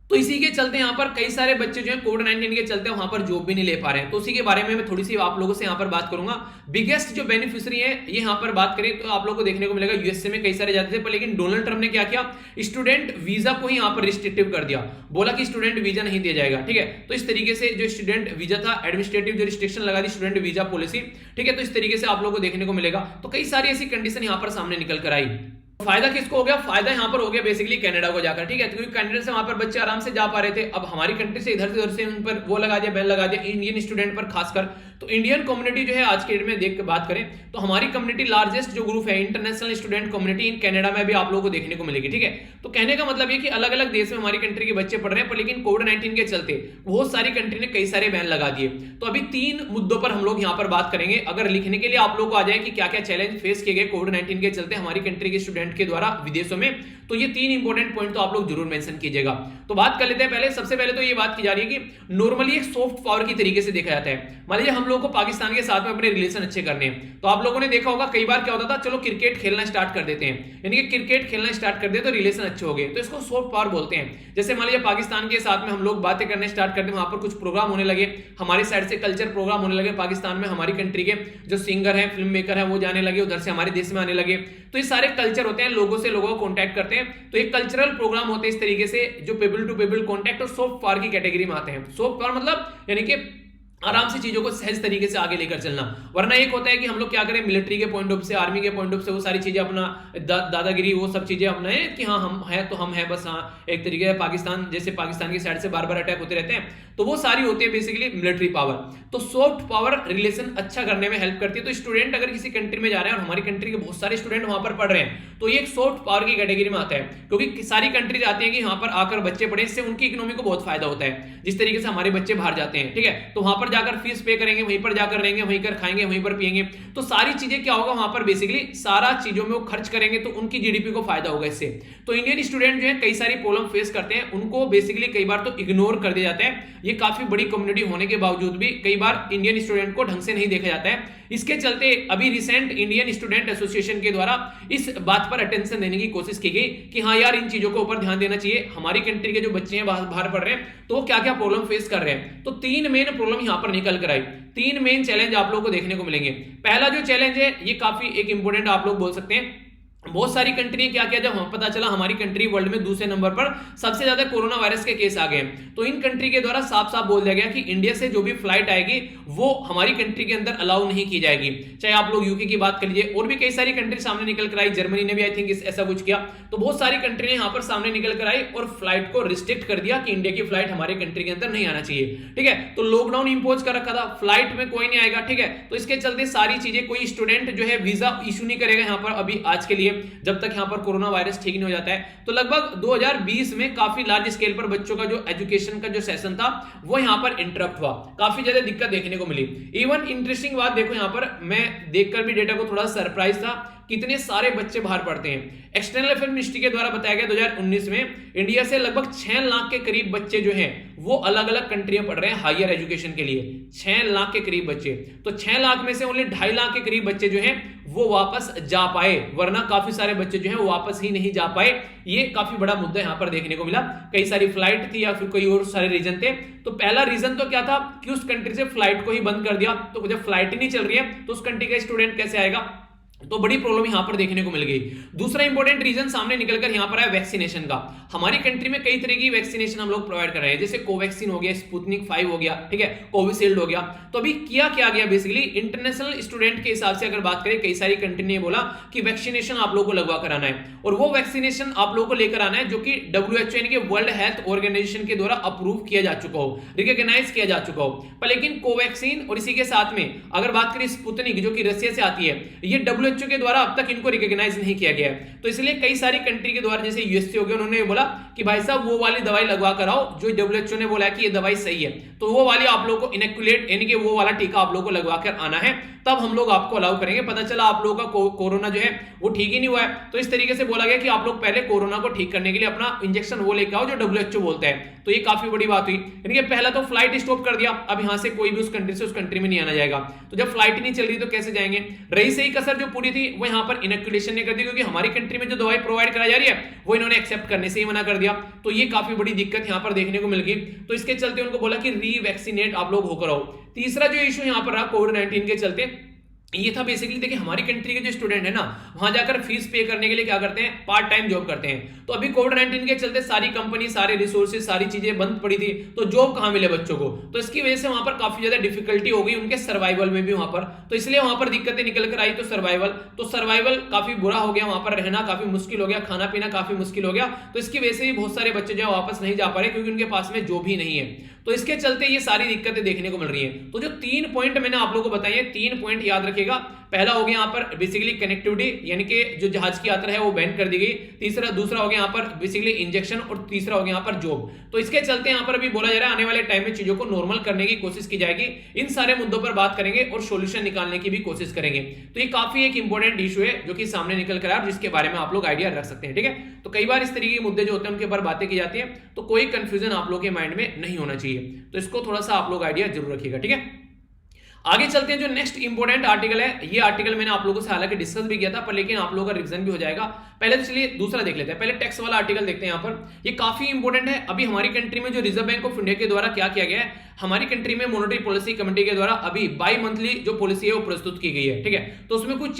तो इसी के चलते यहाँ पर कई सारे बच्चे जो है कोविड-19 के चलते वहां पर जॉब भी नहीं ले पा रहे हैं। तो उसी के बारे में मैं थोड़ी सी आप लोगों से यहाँ पर बात करूंगा। बिगेस्ट जो बेनिफिशियरी है ये यहाँ पर बात करें तो आप लोगों को देखने को मिलेगा यूएसए में कई सारे जाते थे, पर लेकिन डोनाल्ड ट्रंप ने क्या किया, स्टूडेंट वीजा को ही यहाँ पर रिस्ट्रिक्टिव कर दिया, बोला कि स्टूडेंट वीजा नहीं दिया जाएगा, ठीक है। तो इस तरीके से जो स्टूडेंट वीजा था, एडमिनिस्ट्रेटिव जो रिस्ट्रिक्शन लगा दी स्टूडेंट वीजा पॉलिसी, ठीक है। तो इस तरीके से आप लोगों को देखने को मिलेगा। तो कई सारी ऐसी कंडीशन यहाँ पर सामने निकल कर आई। फायदा किसको हो गया, फायदा यहां पर हो गया बेसिकली कनाडा को जाकर, ठीक है, क्योंकि कनाडा से वहां पर बच्चे आराम से जा पा रहे थे। अब हमारी कंट्री से इधर से उन पर वो लगा दिया, बैन लगा दिया इंडियन स्टूडेंट पर खासकर। तो इंडियन कम्युनिटी जो है आज के डेट में देख के बात करें तो हमारी कम्युनिटी लार्जेस्ट जो ग्रुप है international student community in Canada में भी आप लोगों को देखने को मिलेगी, ठीक है। तो कहने का मतलब ये कि अलग अलग देश में हमारी कंट्री के बच्चे पढ़ रहे हैं, पर लेकिन कोविड-19 के चलते बहुत सारी कंट्री ने कई सारे बैन लगा दिए। तो अभी 3 मुद्दों पर हम लोग यहाँ पर बात करेंगे। अगर लिखने के लिए आप लोग को आ जाए कि क्या क्या चैलेंज फेस किए गए कोविड-19 के चलते हमारी कंट्री के स्टूडेंट के द्वारा विदेशों में, तो ये 3 इंपॉर्टेंट पॉइंट तो आप लोग जरूर मेंशन कीजिएगा। तो बात कर लेते हैं पहले। सबसे पहले तो ये बात की जा रही है कि नॉर्मली एक सॉफ्ट पावर की तरीके से देखा जाता है। मान लीजिए हम लोगों को पाकिस्तान के साथ में अपने रिलेशन अच्छे करने हैं, तो आप लोगों ने देखा होगा कई बार क्या होता था, चलो क्रिकेट खेलना स्टार्ट कर देते हैं, यानी कि क्रिकेट खेलना स्टार्ट कर दे तो रिलेशन अच्छे हो गए, तो इसको सॉफ्ट पावर बोलते हैं। जैसे मान लीजिए पाकिस्तान के साथ में हम लोग बातें करने स्टार्ट करते हैं, वहां पर कुछ प्रोग्राम होने लगे, हमारी साइड से कल्चर प्रोग्राम होने लगे पाकिस्तान में, हमारी कंट्री के जो सिंगर हैं, फिल्म मेकर हैं वो जाने लगे, उधर से हमारे देश में आने लगे। तो ये सारे कल्चर होते हैं, लोगों से लोगों को कॉन्टैक्ट करते हैं। तो एक कल्चरल प्रोग्राम होते हैं इस तरीके से जो पीपल टू पीपल कॉन्टैक्ट और सॉफ्ट पावर की कैटेगरी में आते हैं। सॉफ्ट पावर मतलब यानी कि आराम से चीजों को सहज तरीके से आगे लेकर चलना। वरना एक होता है कि हम लोग क्या करें, मिलिट्री के पॉइंट ऑफ से, आर्मी के पॉइंट ऑफ से वो सारी चीजें अपना दादागिरी वो सब चीजें अपनाए कि हाँ हम हैं तो हम हैं बस, हाँ एक तरीके से पाकिस्तान जैसे पाकिस्तान की साइड से बार बार अटैक होते रहते हैं, तो वो सारी होती है बेसिकली मिलिट्री पावर। तो सॉफ्ट पावर रिलेशन अच्छा करने में हेल्प करती है। तो स्टूडेंट अगर किसी कंट्री में जा रहे हैं और हमारी कंट्री के बहुत सारे स्टूडेंट वहां पर पढ़ रहे हैं, तो ये एक सॉफ्ट पावर की कैटेगरी में आता है, क्योंकि सारी कंट्री चाहती है कि यहाँ पर आकर बच्चे पढ़े, इससे उनकी इकोनॉमी को बहुत फायदा होता है। जिस तरीके से हमारे बच्चे बाहर जाते हैं, ठीक है, तो वहां पर जाकर फीस पे करेंगे, वहीं पर जाकर रहेंगे, वहीं पर खाएंगे, वहीं पर पिएंगे, तो सारी चीजें क्या होगा वहां पर बेसिकली सारा चीजों में वो खर्च करेंगे, तो उनकी जीडीपी को फायदा होगा इससे। तो इंडियन स्टूडेंट जो है कई सारी प्रॉब्लम फेस करते हैं, उनको बेसिकली कई बार तो इग्नोर कर दिया जाता है। ये काफी बड़ी कम्युनिटी होने के बावजूद भी कई बार इंडियन स्टूडेंट को ढंग से नहीं देखा जाता है। इसके चलते अभी रिसेंट इंडियन स्टूडेंट एसोसिएशन के द्वारा इस बात पर अटेंशन देने की कोशिश की गई कि हाँ यार इन चीजों के ऊपर ध्यान देना चाहिए। हमारी कंट्री के जो बच्चे हैं बाहर पढ़ रहे हैं तो वो क्या क्या प्रॉब्लम फेस कर रहे हैं। तो 3 मेन प्रॉब्लम यहां पर निकल कर आई, 3 मेन चैलेंज आप लोगों को देखने को मिलेंगे। पहला जो चैलेंज है ये काफी एक इंपॉर्टेंट आप लोग बोल सकते हैं। बहुत सारी कंट्री क्या किया, जब हमें पता चला हमारी कंट्री वर्ल्ड में दूसरे नंबर पर सबसे ज्यादा कोरोना वायरस के केस आ गए, तो इन कंट्री के द्वारा साफ साफ बोल दिया गया कि इंडिया से जो भी फ्लाइट आएगी वो हमारी कंट्री के अंदर अलाउ नहीं की जाएगी। चाहे आप लोग यूके की बात कर लीजिए, और भी कई सारी कंट्री सामने निकल कर आई, जर्मनी ने भी आई थिंक ऐसा कुछ किया। तो बहुत सारी कंट्री ने यहां पर सामने निकल कर आई और फ्लाइट को रिस्ट्रिक्ट कर दिया कि इंडिया की फ्लाइट हमारे कंट्री के अंदर नहीं आना चाहिए, ठीक है। तो लॉकडाउन इंपोज कर रखा था, फ्लाइट में कोई नहीं आएगा, ठीक है। तो इसके चलते सारी चीजें, कोई स्टूडेंट जो है वीजा इशू नहीं करेगा यहां पर अभी आज के लिए, जब तक पर कोरोना वायरस ठीक नहीं हो जाता है। तो लगभग 2020 में काफी लार्ज स्केल पर बच्चों का जो एजुकेशन का जो सेशन था वो यहां पर इंटरप्ट हुआ, काफी ज्यादा दिक्कत देखने को मिली। इवन इंटरेस्टिंग बात देखो, यहां पर मैं देखकर भी डेटा को थोड़ा सरप्राइज था, कितने सारे बच्चे बाहर पढ़ते हैं। एक्सटर्नल अफेयर मिनिस्ट्री के द्वारा बताया गया 2019 में इंडिया से लगभग 6 लाख के करीब बच्चे जो हैं वो अलग अलग कंट्री में पढ़ रहे हैं हायर एजुकेशन के लिए। 6 लाख के करीब बच्चे, तो 6 लाख में से ओनली 2.5 लाख के करीब बच्चे जो हैं वो वापस जा पाए, वरना काफी सारे बच्चे जो हैं वो वापस ही नहीं जा पाए। ये काफी बड़ा मुद्दा यहां पर देखने को मिला। कई सारी फ्लाइट थी या फिर कोई और सारे रीजन थे। तो पहला रीजन तो क्या था कि उस कंट्री से फ्लाइट को ही बंद कर दिया, तो जब फ्लाइट ही नहीं चल रही है तो उस कंट्री का स्टूडेंट कैसे आएगा, तो बड़ी प्रॉब्लम यहां पर देखने को मिल गई। दूसरा इंपॉर्टेंट रीजन सामने निकलकर यहां पर आया वैक्सीनेशन का। हमारी कंट्री में कई तरह की वैक्सीनेशन हम लोग प्रोवाइड कर रहे हैं, जैसे कोवैक्सीन हो गया, स्पुतनिक 5 हो गया, ठीक है, कोविशील्ड हो गया। तो अभी किया क्या गया, बेसिकली इंटरनेशनल स्टूडेंट के हिसाब से अगर बात करें, कई सारी कंट्री ने बोला कि वैक्सीनेशन आप लोगों को लगवा कर आना है, और वो वैक्सीनेशन आप लोगों को लेकर आना है जो कि WHO यानी कि वर्ल्ड हेल्थ ऑर्गेनाइजेशन के द्वारा अप्रूव किया जा चुका हो, रिकॉग्नाइज किया जा चुका हो। पर लेकिन कोवैक्सीन और इसी के साथ में अगर बात करें स्पुतनिक जो कि रशिया से आती है, ये WHO के द्वारा अब तक इनको रिकॉग्नाइज नहीं किया गया है। तो इसलिए कई सारी कंट्री के द्वारा, जैसे यूएसए हो गया, उन्होंने बोला कि भाई साहब वो वाली दवाई लगवा कर आओ जो WHO ने बोला कि ये दवाई सही है, तो वो वाली आप लोगों को इनोकुलेट यानी कि वो वाला टीका आप लोगों को लगवा कर आना है, तब हम लोग आपको अलाउ करेंगे। पता चला आप लोगों का कोरोना जो है वो ठीक ही नहीं हुआ है, तो इस तरीके से बोला गया कि आप लोग पहले कोरोना को ठीक करने के लिए अपना इंजेक्शन वो लेकर आओ जो WHO बोलता है। तो ये काफी बड़ी बात हुई, यानी कि पहला तो फ्लाइट स्टॉप कर दिया, अब यहां से कोई भी उस कंट्री से उस कंट्री में नहीं आना जाएगा। तो जब फ्लाइट ही नहीं चल रही तो कैसे जाएंगे। रही सही कसर जो पूरी थी वो यहां पर इनोकुलेशन ने कर दी, क्योंकि हमारी कंट्री में जो दवाई प्रोवाइड कराई जा रही है वो इन्होंने एक्सेप्ट करने से ही मना कर दिया। तो ये काफी बड़ी दिक्कत यहां पर देखने को मिल गई। तो इसके चलते उनको बोला कि रीवैक्सीनेट आप लोग होकर आओ। तीसरा जो इशू यहां पर रहा कोविड-19 के चलते, ये था बेसिकली, देखिए हमारी कंट्री के जो स्टूडेंट है ना, वहां जाकर फीस पे करने के लिए क्या करते हैं, पार्ट टाइम जॉब करते हैं। तो अभी कोविड-19 के चलते सारी कंपनी, सारे रिसोर्सेज, सारी चीजें बंद पड़ी थी, तो जॉब कहां मिले बच्चों को। तो इसकी वजह से वहां पर काफी ज्यादा डिफिकल्टी हो गई उनके सर्वाइवल में भी वहां पर, तो इसलिए वहां पर दिक्कतें निकल कर आई। तो सर्वाइवल काफी बुरा हो गया, वहां पर रहना काफी मुश्किल हो गया, खाना पीना काफी मुश्किल हो गया। तो इसकी वजह से भी बहुत सारे बच्चे जो वापस नहीं जा पा रहे, क्योंकि उनके पास में जॉब ही नहीं है। तो इसके चलते ये सारी दिक्कतें देखने को मिल रही हैं। तो जो 3 पॉइंट मैंने आप लोगों को बताए हैं, 3 पॉइंट याद रखिएगा। पहला हो गया यहाँ पर बेसिकली कनेक्टिविटी, यानी कि जो जहाज की यात्रा है वो बैन कर दी गई। दूसरा हो गया यहाँ पर बेसिकली इंजेक्शन, और तीसरा हो गया यहाँ पर जॉब। तो इसके चलते यहाँ पर अभी बोला जा रहा है आने वाले टाइम में चीजों को नॉर्मल करने की कोशिश की जाएगी। इन सारे मुद्दों पर बात करेंगे और सोल्यूशन निकालने की भी कोशिश करेंगे। तो ये काफी एक इंपॉर्टेंट इशू है जो कि सामने निकल कर आया और जिसके बारे में आप लोग आइडिया रख सकते हैं, ठीक है। तो कई बार इस तरीके के मुद्दे जो होते हैं उनके ऊपर बातें की जाती है, तो कोई कंफ्यूजन आप लोग के माइंड में नहीं होना चाहिए। तो इसको थोड़ा सा आप लोग आइडिया जरूर रखिएगा, ठीक है। आगे चलते हैं। जो नेक्स्ट इंपॉर्टेंट आर्टिकल है, ये आर्टिकल मैंने आप लोगों से हालांकि डिस्कस भी किया था, पर लेकिन आप लोगों का रिवीजन भी हो जाएगा। पहले तो चलिए दूसरा देख लेते हैं, पहले टैक्स वाला आर्टिकल देखते हैं। यहाँ पर ये काफी इंपॉर्टेंट है। अभी हमारी कंट्री में जो रिजर्व बैंक ऑफ इंडिया के द्वारा क्या किया गया है, हमारी कंट्री में मॉनेटरी पॉलिसी कमेटी के द्वारा अभी बाई मंथली जो पॉलिसी है वो प्रस्तुत की गई है, ठीक है। तो उसमें कुछ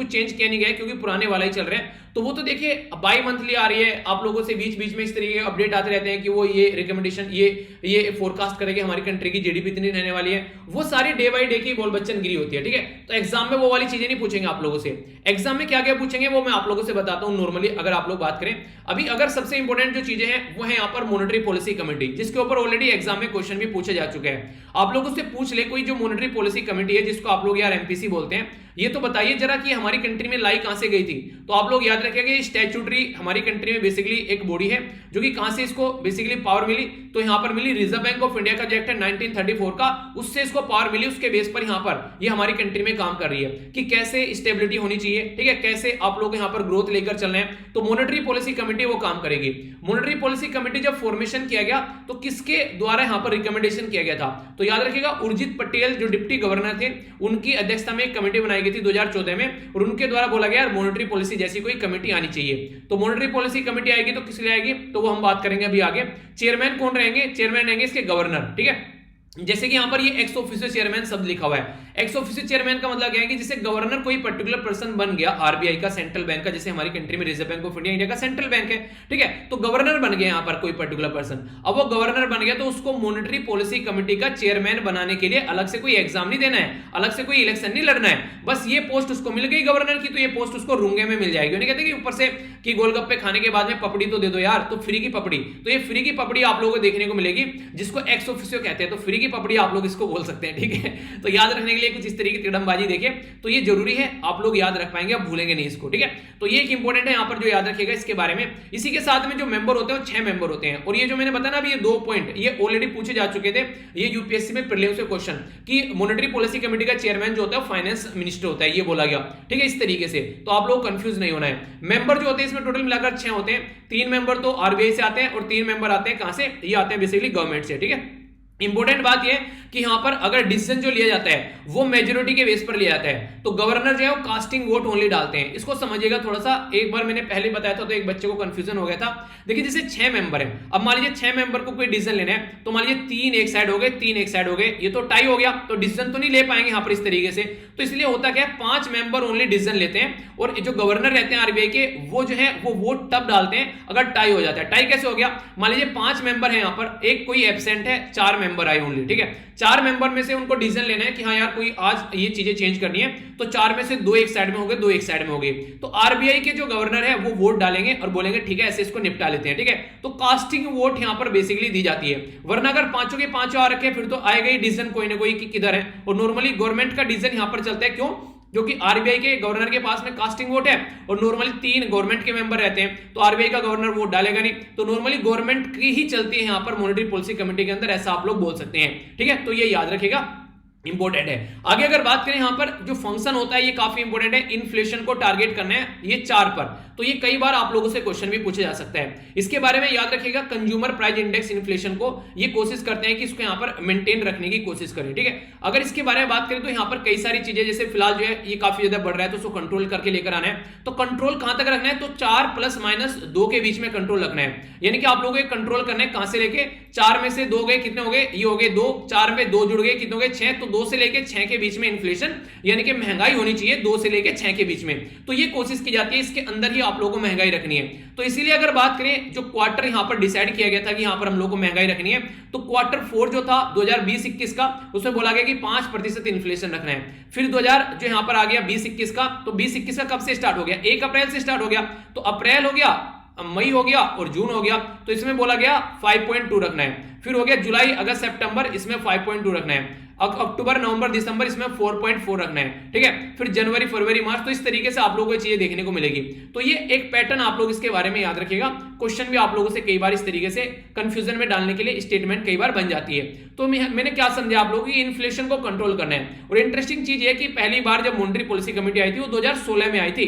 चेंज किया नहीं गया क्योंकि पुराने वाला ही चल रहे हैं। तो वो तो देखिए बाई मंथली आ रही है, आप लोगों से बीच बीच में इस तरीके के अपडेट आते रहते हैं कि वो ये रिकमेंडेशन ये फोरकास्ट करेंगे हमारी कंट्री की जीडीपी इतनी रहने वाली है। वो सारी डे बाई डे की बॉल बच्चन गिरी होती है, ठीक है। तो एग्जाम में वो वाली चीजें नहीं पूछेंगे आप लोगों से। एग्जाम में क्या क्या पूछेंगे वो मैं आप लोगों से बताता हूं नॉर्मली, अगर आप लोग बात करें। अभी अगर सबसे इंपॉर्टेंट जो चीजें हैं वो है यहाँ पर मॉनेटरी पॉलिसी कमेटी, जिसके ऊपर ऑलरेडी एग्जाम में क्वेश्चन भी पूछे जा चुके हैं। आप लोग उससे पूछ ले कोई जो मॉनेटरी पॉलिसी कमेटी है, जिसको आप लोग यार एमपीसी बोलते हैं, ये तो बताइए जरा कि हमारी कंट्री में लाई कहां से गई थी। तो आप लोग याद रखेंगे स्टैट्यूटरी हमारी कंट्री में बेसिकली एक बॉडी है जो कि कहां से इसको बेसिकली पावर मिली, तो यहां पर मिली रिजर्व बैंक ऑफ इंडिया का जो एक्ट है 1934 का, उससे इसको पावर मिली। उसके बेस पर यहां पर ये हमारी कंट्री में काम कर रही है कि कैसे स्टेबिलिटी होनी चाहिए, ठीक है, कैसे आप लोग यहां पर ग्रोथ लेकर चल रहे हैं। तो मॉनेटरी पॉलिसी कमेटी वो काम करेगी। मॉनेटरी पॉलिसी कमेटी जब फॉर्मेशन किया गया तो किसके द्वारा यहां पर रिकमेंडेशन किया गया था, तो याद रखिएगा उर्जित पटेल जो डिप्टी गवर्नर थे, उनकी अध्यक्षता में एक कमेटी बनाई गई थी 2014 में, और उनके द्वारा बोला गया यार मॉनेटरी पॉलिसी जैसी कोई कमेटी आनी चाहिए। तो मॉनेटरी पॉलिसी कमेटी आएगी तो किस लिए आएगी, तो वो हम बात करेंगे अभी आगे। चेयरमैन कौन रहेंगे, चेयरमैन रहेंगे इसके गवर्नर, ठीक है। जैसे कि यहां पर ये एक्स ऑफिशियो चेयरमैन शब्द लिखा हुआ है। एक्स ऑफिशियो चेयरमैन का मतलब क्या है कि जैसे गवर्नर कोई पर्टिकुलर पर्सन बन गया आरबीआई का, सेंट्रल बैंक का, जैसे हमारी कंट्री में reserve bank of India India का सेंट्रल बैंक है, ठीक है। तो गवर्नर बन गया यहां पर कोई पर्टिकुलर पर्सन। अब वो गवर्नर बन गया तो उसको मॉनेटरी पॉलिसी कमेटी का चेयरमैन बनाने के लिए अलग से कोई एग्जाम नहीं देना है, अलग से कोई इलेक्शन नहीं लड़ना है। बस ये पोस्ट उसको मिल गई गवर्नर की, तो ये पोस्ट उसको रूंगे में मिल जाएगी। नहीं कहते कि ऊपर से कि गोलगप्पे खाने के बाद में पपड़ी तो दे दो यार, तो फ्री की पपड़ी। तो ये फ्री की पपड़ी आप लोगों को देखने को मिलेगी, जिसको एक्स ऑफिशियो कहते हैं। तो फ्री की पपड़ी आप लोग इसको बोल सकते हैं, ठीक है। तो याद रखने के लिए कुछ इस तरीके की तिड़मबाजी देखिए, तो ये जरूरी है, आप लोग याद रख पाएंगे, आप भूलेंगे नहीं इसको, ठीक है। तो ये एक इंपॉर्टेंट है यहाँ पर जो याद रखिएगा इसके बारे में। इसी के साथ में जो मेंबर होते हैं वो 6 मेंबर होते हैं। और ये जो मैंने बताया ना अभी, ये 2 पॉइंट ये ऑलरेडी पूछे जा चुके थे, ये यूपीएससी में प्रीलिम्स से क्वेश्चन कि मॉनेटरी पॉलिसी कमेटी का चेयरमैन जो होता है फाइनेंस मिनिस्टर होता है, ये बोला गया, ठीक है, इस तरीके से। तो आप लोग कंफ्यूज नहीं होना है। मेंबर जो होते हैं इसमें टोटल मिलाकर 6 होते हैं। 3 मेंबर तो आरबीआई से आते हैं और 3 मेंबर आते हैं कहां से, ये आते हैं बेसिकली गवर्नमेंट से, ठीक है। इंपॉर्टेंट बात यह कि यहां पर अगर डिसीजन जो लिया जाता है वो मेजोरिटी के बेस पर लिया जाता है, तो गवर्नर जो है वो कास्टिंग वोट ओनली डालते हैं। इसको समझिएगा थोड़ा सा, एक बार मैंने पहले बताया था तो एक बच्चे को कंफ्यूजन हो गया था। देखिए जैसे 6 मेंबर हैं, अब मान लीजिए 6 मेंबर को कोई डिसीजन लेना है, तो मान लीजिए 3 एक साइड हो गए, 3 एक साइड हो गए, ये तो टाई हो गया, तो डिसीजन तो नहीं ले पाएंगे यहां पर इस तरीके से। तो इसलिए होता क्या है, 5 मेंबर ओनली डिसीजन लेते हैं, और जो गवर्नर रहते हैं आरबीआई के, वो जो है वो वोट तब डालते हैं अगर टाई हो जाता है। टाई कैसे हो गया, मान लीजिए 5 मेंबर है यहां पर, एक कोई एब्सेंट है, 4 मेंबर आए ओनली, ठीक है। 4 मेंबर में से उनको डिसीजन लेना है कि हाँ यार कोई आज ये चीजें चेंज करनी है, तो 4 में से 2 एक साइड में हो गए, 2 एक साइड में हो गए। तो आरबीआई के जो गवर्नर है वो वोट डालेंगे और बोलेंगे ठीक है ऐसे इसको निपटा लेते हैं, ठीक है। तो कास्टिंग वोट यहां पर बेसिकली दी जाती है, वरना अगर 5 के 5 आ रखे फिर तो आएगा ही डिसीजन कोई ना कोई कि किधर है। और नॉर्मली गवर्नमेंट का डिसीजन यहां पर चलता है, क्यों, जो कि आरबीआई के गवर्नर के पास में कास्टिंग वोट है, और नॉर्मली 3 गवर्नमेंट के मेंबर रहते हैं, तो आरबीआई का गवर्नर वोट डालेगा नहीं, तो नॉर्मली गवर्नमेंट की ही चलती है यहां पर मॉनेटरी पॉलिसी कमेटी के अंदर, ऐसा आप लोग बोल सकते हैं, ठीक है। तो ये याद रखिएगा, इंपॉर्टेंट है। आगे अगर बात करें यहां पर जो फंक्शन होता है ये काफी इंपॉर्टेंट है, इन्फ्लेशन को टारगेट करना है ये 4 पर, तो ये कई बार आप लोगों से क्वेश्चन भी पूछा जा सकता है। इसके बारे में याद रखिएगा, कंज्यूमर प्राइस इंडेक्स इन्फ्लेशन को ये कोशिश करते हैं कि इसको यहां पर मेंटेन रखने की कोशिश करें, ठीक है। अगर इसके बारे में बात करें तो यहां पर कई सारी चीजें, जैसे फिलहाल जो है ये काफी ज्यादा बढ़ रहा है तो उसको कंट्रोल करके लेकर आना है। तो कंट्रोल कहां तक रखना है, तो 4 ± 2 के बीच में कंट्रोल रखना है, यानी कि आप लोगों को कंट्रोल करना है कहां से लेके 4 में से 2 गए, कितने हो गए, ये हो गए 2, 4 में 2 जुड़ गए, कितने हो गए 6, तो 2 से लेके 6 के बीच में इन्फ्लेशन यानी कि महंगाई होनी चाहिए 2 से लेके 6 के बीच में। तो ये कोशिश की जाती है, इसके अंदर ही आप लोगों को महंगाई रखनी है। तो इसीलिए अगर बात करें जो क्वार्टर यहां पर डिसाइड किया गया था कि यहां पर हम लोग को महंगाई रखनी है, तो क्वार्टर 4 जो था 2020-21 का, उसमें बोला गया कि 5% इन्फ्लेशन रखना है। फिर 2000 जो यहां पर आ गया 20-21 का, तो 20-21 का कब से स्टार्ट हो गया, 1 अप्रैल से स्टार्ट हो गया, तो अप्रैल हो गया, मई हो गया और जून हो गया, तो इसमें बोला गया 5.2 रखना है। फिर हो गया जुलाई अगस्त सितंबर, इसमें 5.2 रखना है। अक्टूबर नवंबर दिसंबर, इसमें 4.4 रखना है, ठीक है। फिर जनवरी फरवरी मार्च, तो इस तरीके से आप लोगों को ये चीजें देखने को मिलेगी। तो ये एक पैटर्न आप लोग इसके बारे में याद रखिएगा, क्वेश्चन भी आप लोगों से कई बार इस तरीके से कंफ्यूजन में डालने के लिए स्टेटमेंट कई बार बन जाती है। तो मैंने क्या समझा आप लोगों की, इन्फ्लेशन को कंट्रोल करना है। और इंटरेस्टिंग चीज है कि पहली बार जब मॉनेटरी पॉलिसी कमेटी आई थी वो 2016 में आई थी।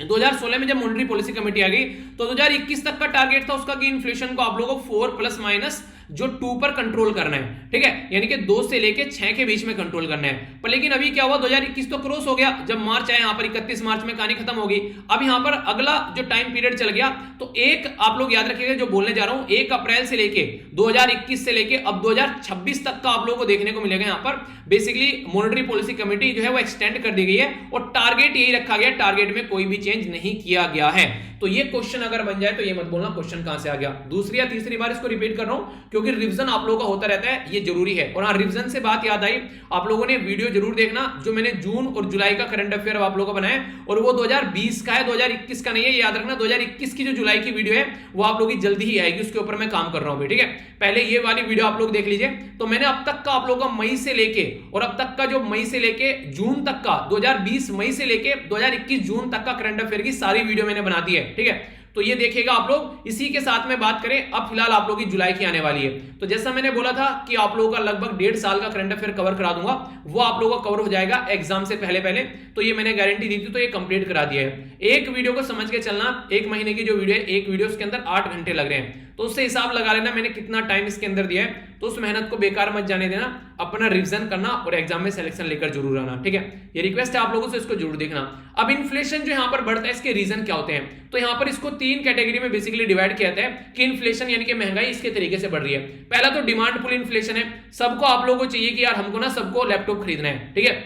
2016 में जब मॉनेटरी पॉलिसी कमेटी आ गई तो 2021 तक का टारगेट था उसका कि इन्फ्लेशन को आप लोगों को 4 ± जो 2 पर कंट्रोल करना है, ठीक है, यानी कि 2 से लेके 6 के बीच में कंट्रोल करना है। पर लेकिन अभी क्या हुआ, 2021 तो क्रॉस हो गया, जब मार्च आया यहां पर 31 मार्च में कहानी खत्म होगी। अब यहां पर अगला जो टाइम पीरियड चल गया, तो एक आप लोग याद रखिएगा जो बोलने जा रहा हूं, 1 अप्रैल से लेके 2021 से लेके अब 2026 तक का आप लोगों को देखने को मिलेगा। यहां पर बेसिकली मॉनेटरी पॉलिसी कमेटी जो है वो एक्सटेंड कर दी गई है और टारगेट यही रखा गया, टारगेट में कोई भी चेंज नहीं किया गया है। तो ये क्वेश्चन अगर बन जाए तो ये मत बोलना क्वेश्चन कहां से आ गया। दूसरी या तीसरी बार इसको रिपीट कर रहा हूं क्योंकि रिवीजन आप लोगों का होता रहता है, ये जरूरी है। और हाँ, रिवीजन से बात याद आई, आप लोगों ने वीडियो जरूर देखना जो मैंने जून और जुलाई का करंट अफेयर आप लोगों को बनाया, और वो 2020 का है, 2021 का नहीं है, याद रखना। 2021 की जो जुलाई की वीडियो है वो आप लोगों की जल्दी ही आएगी, उसके ऊपर मैं काम कर रहा हूं, ठीक है। पहले ये वाली वीडियो आप लोग देख लीजिए। तो मैंने अब तक का आप लोगों का मई से लेके और अब तक का जो मई से लेके जून तक का, 2020 मई से लेके 2021 जून तक का करंट अफेयर की सारी वीडियो मैंने बना दी है, ठीक है। तो ये देखिएगा आप लोग। इसी के साथ में बात करें, अब फिलहाल आप लोगों की जुलाई की आने वाली है। तो जैसा मैंने बोला था कि आप लोगों का लगभग 1.5 साल का करंट अफेयर कवर करा दूंगा, वो आप लोगों का कवर हो जाएगा एग्जाम से पहले पहले। तो ये मैंने गारंटी दी थी, तो ये कंप्लीट करा दिया है। एक वीडियो को समझ के चलना, 1 महीने की जो वीडियो है, एक वीडियो के अंदर 8 घंटे लग रहे हैं, तो उससे हिसाब लगा लेना मैंने कितना टाइम इसके अंदर दिया है। तो उस मेहनत को बेकार मत जाने देना, अपना रिवीजन करना और एग्जाम में सिलेक्शन लेकर जरूर आना, ठीक है। ये रिक्वेस्ट है आप लोगों से, इसको जरूर देखना। अब इन्फ्लेशन जो यहां पर बढ़ता है, इसके रीजन क्या होते हैं, तो यहां पर इसको 3 कैटेगरी में बेसिकली डिवाइड किया जाता है कि इन्फ्लेशन यानी कि महंगाई इसके तरीके से बढ़ रही है। पहला तो डिमांड पुल इन्फ्लेशन है, सबको आप लोगों को चाहिए कि यार हमको ना सबको लैपटॉप खरीदना है, ठीक है,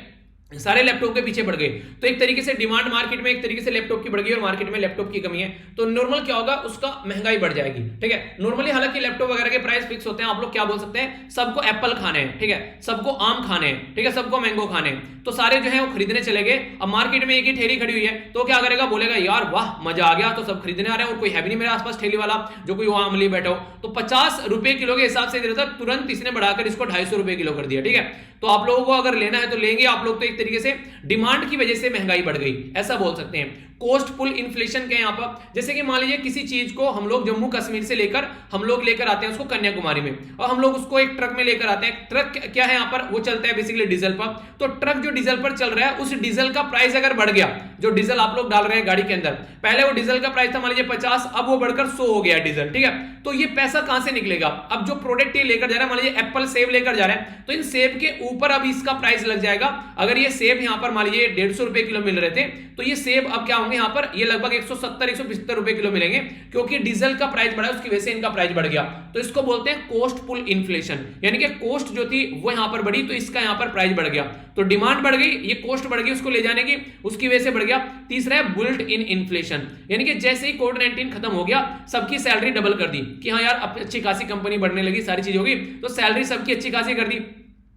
सारे लैपटॉप के पीछे बढ़ गए। तो एक तरीके से डिमांड मार्केट में एक तरीके से लैपटॉप की बढ़ गई और मार्केट में लैपटॉप की कमी है, तो नॉर्मल क्या होगा, उसका महंगाई बढ़ जाएगी, ठीक है। नॉर्मली हालांकि लैपटॉप वगैरह के प्राइस फिक्स होते हैं, आप लोग क्या बोल सकते हैं, सबको एप्पल खाने हैं, ठीक है, सबको आम खाने हैं, ठीक है, सबको मैंगो खाने हैं, तो सारे जो है वो खरीदने चले गए। अब मार्केट में एक ही ठेली खड़ी हुई है, तो क्या करेगा, बोलेगा यार वाह मजा आ गया, तो सब खरीदने आ रहे हैं और कोई है भी नहीं मेरे आसपास ठेली वाला जो कोई वहां अमली बैठा हो, तो 50 रुपए किलो के हिसाब से दे रहा था, तुरंत इसने बढ़ाकर इसको 250 रुपए किलो कर दिया, ठीक है। तो आप लोगों को अगर लेना है तो लेंगे आप लोग, तो एक तरीके से डिमांड की वजह से महंगाई बढ़ गई, ऐसा बोल सकते हैं। कोस्ट पुल इन्फ्लेशन के यहां पर, जैसे कि मान लीजिए किसी चीज को हम लोग जम्मू कश्मीर से लेकर हम लोग लेकर आते हैं उसको कन्याकुमारी में, और हम लोग उसको एक ट्रक में लेकर आते हैं। ट्रक क्या है यहां पर, वो चलता है बेसिकली डीजल पर। तो ट्रक जो डीजल पर चल रहा है, उस डीजल का प्राइस अगर बढ़ गया, जो डीजल आप लोग डाल रहे हैं गाड़ी के अंदर, पहले वो डीजल का प्राइस था मान लीजिए 50, अब वो बढ़कर 100 हो गया डीजल, ठीक है। तो ये पैसा कहां से निकलेगा, अब जो प्रोडक्ट ये लेकर जा रहा है, मान लीजिए एप्पल सेब लेकर जा रहा है, तो इन सेब के ऊपर अब इसका प्राइस लग जाएगा। अगर ये सेब यहां पर मान लीजिए 150 रुपए किलो मिल रहे थे, तो ये सेब अब क्या होंगे, यहां पर ये लगभग 170-175 रुपए किलो मिलेंगे, क्योंकि डीजल का प्राइस बढ़ा, उसकी वजह से इनका प्राइस बढ़ गया। तो इसको बोलते हैं कोस्ट पुल इन्फ्लेशन, यानी कि कोस्ट जो थी वो यहां पर बढ़ी, तो इसका यहां पर प्राइस बढ़ गया। तो डिमांड बढ़ गई, ये कोस्ट बढ़ गई उसको ले जाने की, उसकी वजह से बढ़ गया। तीसरा है बुल्ट इन इन्फ्लेशन, यानी कि जैसे ही कोविड-19 खत्म हो गया, सबकी सैलरी डबल कर दी कि हाँ यार अब अच्छी खासी कंपनी बढ़ने लगी, सारी चीज होगी, तो सैलरी सबकी अच्छी खासी कर दी।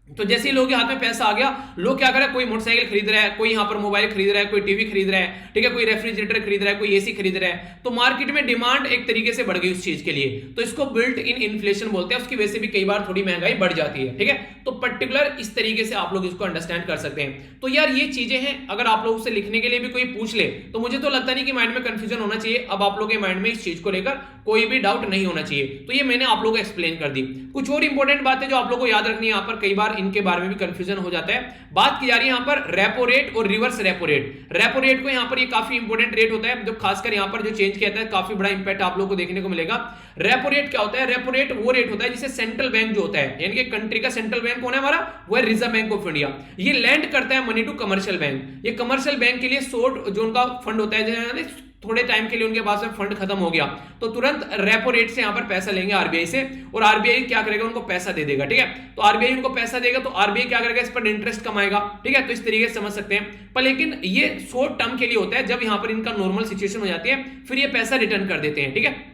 तो जैसे ही लोगों के हाथ में पैसा आ गया, लोग क्या कर रहे हैं, कोई मोटरसाइकिल खरीद रहा है, कोई यहां पर मोबाइल खरीद रहा है, कोई टीवी खरीद रहा है, ठीक है, कोई रेफ्रिजरेटर खरीद रहा है, कोई एसी खरीद रहा है। तो मार्केट में डिमांड एक तरीके से बढ़ गई उस चीज के लिए, तो इसको बिल्ट इन इन्फ्लेशन बोलते हैं। उसकी वजह से भी कई बार थोड़ी महंगाई बढ़ जाती है, ठीक है। तो पर्टिकुलर इस तरीके से आप लोग इसको अंडरस्टैंड कर सकते हैं। तो यार ये चीजें हैं, अगर आप लोगों से लिखने के लिए भी कोई पूछ ले, तो मुझे तो लगता नहीं कि माइंड में कंफ्यूजन होना चाहिए। अब आप लोगों के माइंड में इस चीज को लेकर कोई भी डाउट नहीं होना चाहिए। तो ये मैंने आप लोगों को एक्सप्लेन कर दी। कुछ और इंपॉर्टेंट बातें जो आप लोगों को याद रखनी है, यहां पर कई बार इनके बारे में भी कंफ्यूजन हो जाता है। बात की जा रही है यहां पर रेपो रेट और reverse repo rate. Repo rate को यहां पर ये काफी इंपॉर्टेंट रेट होता है, जो खासकर यहां पर जो चेंज किया जाता है, काफी बड़ा इंपैक्ट आप लोगों को देखने को मिलेगा। रेपो रेट क्या होता है, रेपो रेट वो रेट होता है जिसे सेंट्रल बैंक जो होता है, यानी कि कंट्री का सेंट्रल बैंक कौन है हमारा, वो है रिजर्व बैंक ऑफ इंडिया। ये लैंड करता है मनी टू कमर्शियल बैंक। ये कमर्शियल बैंक के लिए शॉर्ट जो उनका फंड होता है, थोड़े टाइम के लिए उनके पास में फंड खत्म हो गया, तो तुरंत रेपो रेट से यहां पर पैसा लेंगे आरबीआई से, और आरबीआई क्या करेगा, उनको पैसा दे देगा, ठीक है। तो आरबीआई उनको पैसा देगा, तो आरबीआई क्या करेगा, इस पर इंटरेस्ट कमाएगा, ठीक है। तो इस तरीके से समझ सकते हैं। पर लेकिन ये शॉर्ट टर्म के लिए होता है, जब यहां पर इनका नॉर्मल सिचुएशन हो जाती है, फिर ये पैसा रिटर्न कर देते हैं, ठीक है।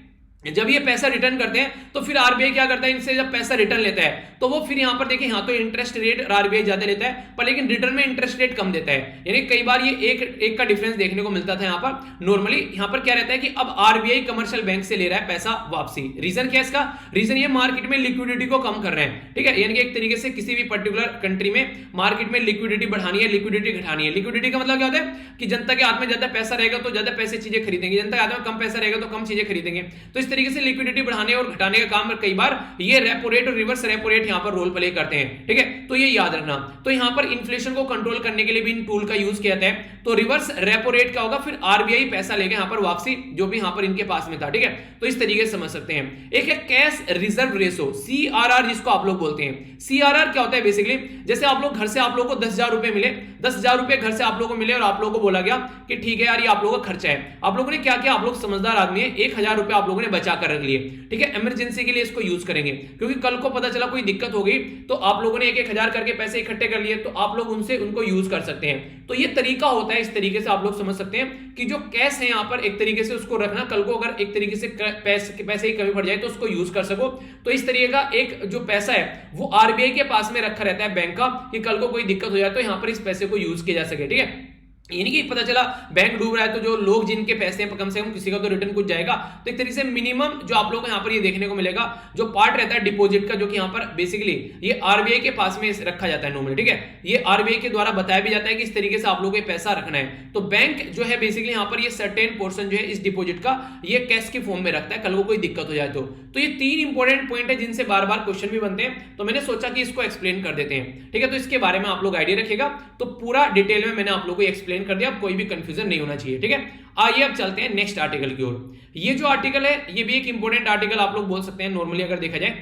जब ये पैसा रिटर्न करते हैं, तो फिर आरबीआई क्या करता है, इनसे जब पैसा रिटर्न लेता है, तो वो फिर यहां पर देखिए, यहां तो इंटरेस्ट रेट आरबीआई ज्यादा लेता है, पर लेकिन रिटर्न में इंटरेस्ट रेट कम देता है। यानी कई बार ये एक का डिफरेंस देखने को मिलता था यहां पर। नॉर्मली यहां पर क्या रहता है कि अब आरबीआई कमर्शियल बैंक से ले रहा है पैसा वापसी। रीजन क्या है इसका, रीजन ये मार्केट में लिक्विडिटी को कम कर रहे हैं, ठीक है। यानी कि एक तरीके से किसी भी पर्टिकुलर कंट्री में मार्केट में लिक्विडिटी बढ़ानी है, लिक्विडिटी घटानी है। लिक्विडिटी का मतलब क्या होता है कि जनता के हाथ में ज्यादा पैसा रहेगा तो ज्यादा पैसे चीजें खरीदेंगे, जनता के हाथ में कम पैसा रहेगा तो कम चीजें खरीदेंगे। तो इस तरीके से लिक्विडिटी बढ़ाने और घटाने का काम कई बार ये रेपो रेट और रिवर्स रेपो रेट यहां पर रोल प्ले करते हैं, ठीक है। तो ये याद रखना। तो यहां पर इन्फ्लेशन को कंट्रोल करने के लिए भी इन टूल का यूज किया जाता है। तो रिवर्स रेपो रेट क्या होगा, फिर आरबीआई पैसा लेके यहां पर वापसी जो भी यहां पर इनके पास में था, ठीक है। तो इस तरीके से समझ सकते हैं। एक है कैश रिजर्व रेशो, सीआरआर जिसको आप लोग बोलते हैं। सीआरआर क्या होता है बेसिकली, जैसे आप लोग घर से आप लोगों को 10,000 रुपए मिले, 10,000 रुपए घर से आप लोगों को मिले और आप लोगों को बोला गया कि ठीक है यार ये आप लोगों का खर्चा है। आप लोगों ने क्या किया, आप लोग समझदार आदमी है, 1,000 रुपए आप लोगों ने बचा कर रख लिए, ठीक है। इमरजेंसी के लिए इसको यूज करेंगे, क्योंकि कल को पता चला कोई दिक्कत हो गई तो आप लोगों ने 1,000 करके पैसे इकट्ठे कर लिए, तो आप लोग उनसे उनको यूज कर सकते हैं। तो ये तरीका होता है, इस तरीके से आप लोग समझ सकते हैं कि जो कैश है यहां पर एक तरीके से उसको रखना, कल को अगर एक तरीके से पैसे की कमी पड़ जाए तो उसको यूज कर सको। तो इस तरीके का एक जो पैसा है वो आरबीआई के पास में रखा रहता है बैंक का, कि कल को कोई दिक्कत हो जाए तो यहां पर इस पैसे को यूज किया जा सके, ठीक है। ये नहीं कि पता चला बैंक डूब रहा है तो जो लोग जिनके पैसे हैं कम से कम किसी का तो रिटर्न कुछ जाएगा। तो एक तरीके से मिनिमम जो आप लोगों को यहाँ पर ये देखने को मिलेगा जो पार्ट रहता है डिपॉजिट का, जो कि यहाँ पर बेसिकली ये आरबीआई के पास में रखा जाता है नॉर्मली, ठीक है। ये आरबीआई के द्वारा बताया भी जाता है कि इस तरीके से आप लोगों को पैसा रखना है। तो बैंक जो है बेसिकली यहाँ पर ये सर्टेन पोर्शन जो है इस डिपॉजिट का ये कैश के फॉर्म में रखता है, कल को कोई दिक्कत हो जाए तो ये 3 इंपॉर्टेंट पॉइंट है जिनसे बार बार क्वेश्चन भी बनते हैं। तो मैंने सोचा कि इसको एक्सप्लेन कर देते हैं, ठीक है। तो इसके बारे में आप लोग आइडिया रखिएगा। तो पूरा डिटेल में मैंने आप लोगों को एक्सप्लेन कर दिया, कोई भी कंफ्यूजन नहीं होना चाहिए, ठीक है। आइए अब चलते हैं नेक्स्ट आर्टिकल की ओर। ये जो आर्टिकल है ये भी एक इंपॉर्टेंट आर्टिकल आप लोग बोल सकते हैं नॉर्मली अगर देखा जाए।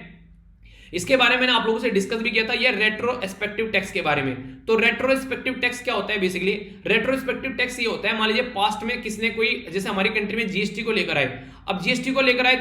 इसके बारे में मैंने आप लोगों से डिस्कस भी किया था, ये रेट्रोस्पेक्टिव टैक्स के बारे में। तो रेट्रोस्पेक्टिव टैक्स क्या होता है बेसिकली, रेट्रोस्पेक्टिव टैक्स ये होता है, मान लीजिए पास्ट में किसने कोई, जैसे हमारी कंट्री में जीएसटी को लेकर आए, अब जीएसटी को लेकर आए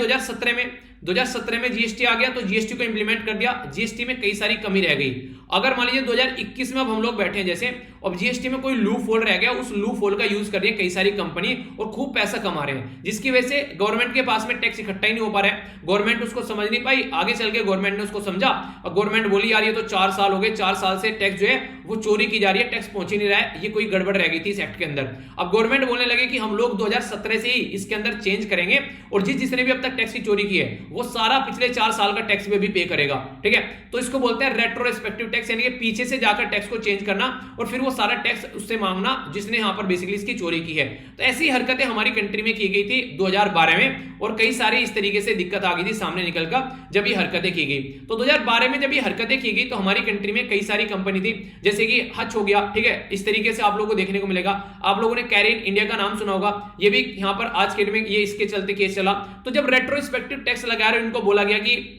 2017 में जीएसटी आ गया तो जीएसटी को इंप्लीमेंट कर दिया, जीएसटी में कई सारी कमी रह गई। अगर मान लीजिए 2021 में अब हम लोग बैठे हैं जैसे, अब जीएसटी में कोई लूप होल रह गया, उस लूप होल का यूज कर रही है कई सारी कंपनी और खूब पैसा कमा रहे हैं, जिसकी वजह से गवर्नमेंट के पास में टैक्स इकट्ठा ही नहीं हो पा रहा है। गवर्नमेंट उसको समझ नहीं पाई, आगे चल के गवर्नमेंट ने उसको समझा और गवर्नमेंट बोली यार ये तो 4 साल हो गए, 4 साल से टैक्स जो है वो चोरी की जा रही है, टैक्स पहुंच ही नहीं रहा है, ये कोई गड़बड़ रह गई थी इस एक्ट के अंदर। अब गवर्नमेंट बोलने लगे कि हम लोग 2017 से ही इसके अंदर चेंज करेंगे और जिसने भी अब तक टैक्स की चोरी की है वो सारा पिछले 4 साल का टैक्स भी पे करेगा, ठीक है। तो इसको बोलते हैं रेट्रोस्पेक्टिव टैक्स, यानी कि पीछे से जाकर टैक्स को चेंज करना और फिर वो सारा टैक्स उससे मांगना जिसने यहां पर बेसिकली इसकी चोरी की है। तो ऐसी हरकतें हमारी कंट्री में की गई थी 2012 में और कई सारी इस तरीके से दिक्कत आ गई थी सामने निकलकर जब ये हरकतें की गई। तो 2012 में जब ये हरकतें की गई तो हमारी कंट्री में कई सारी कंपनी थी, जैसे कि हच हो गया, ठीक है। इस तरीके से आप लोगों को देखने को मिलेगा। आप लोगों ने कैरिन इंडिया का नाम सुना होगा, ये भी यहां पर आज के डेट में ये इसके चलते केस चला। तो जब रेट्रोस्पेक्टिव टैक्स लगा रहे उनको बोला गया कि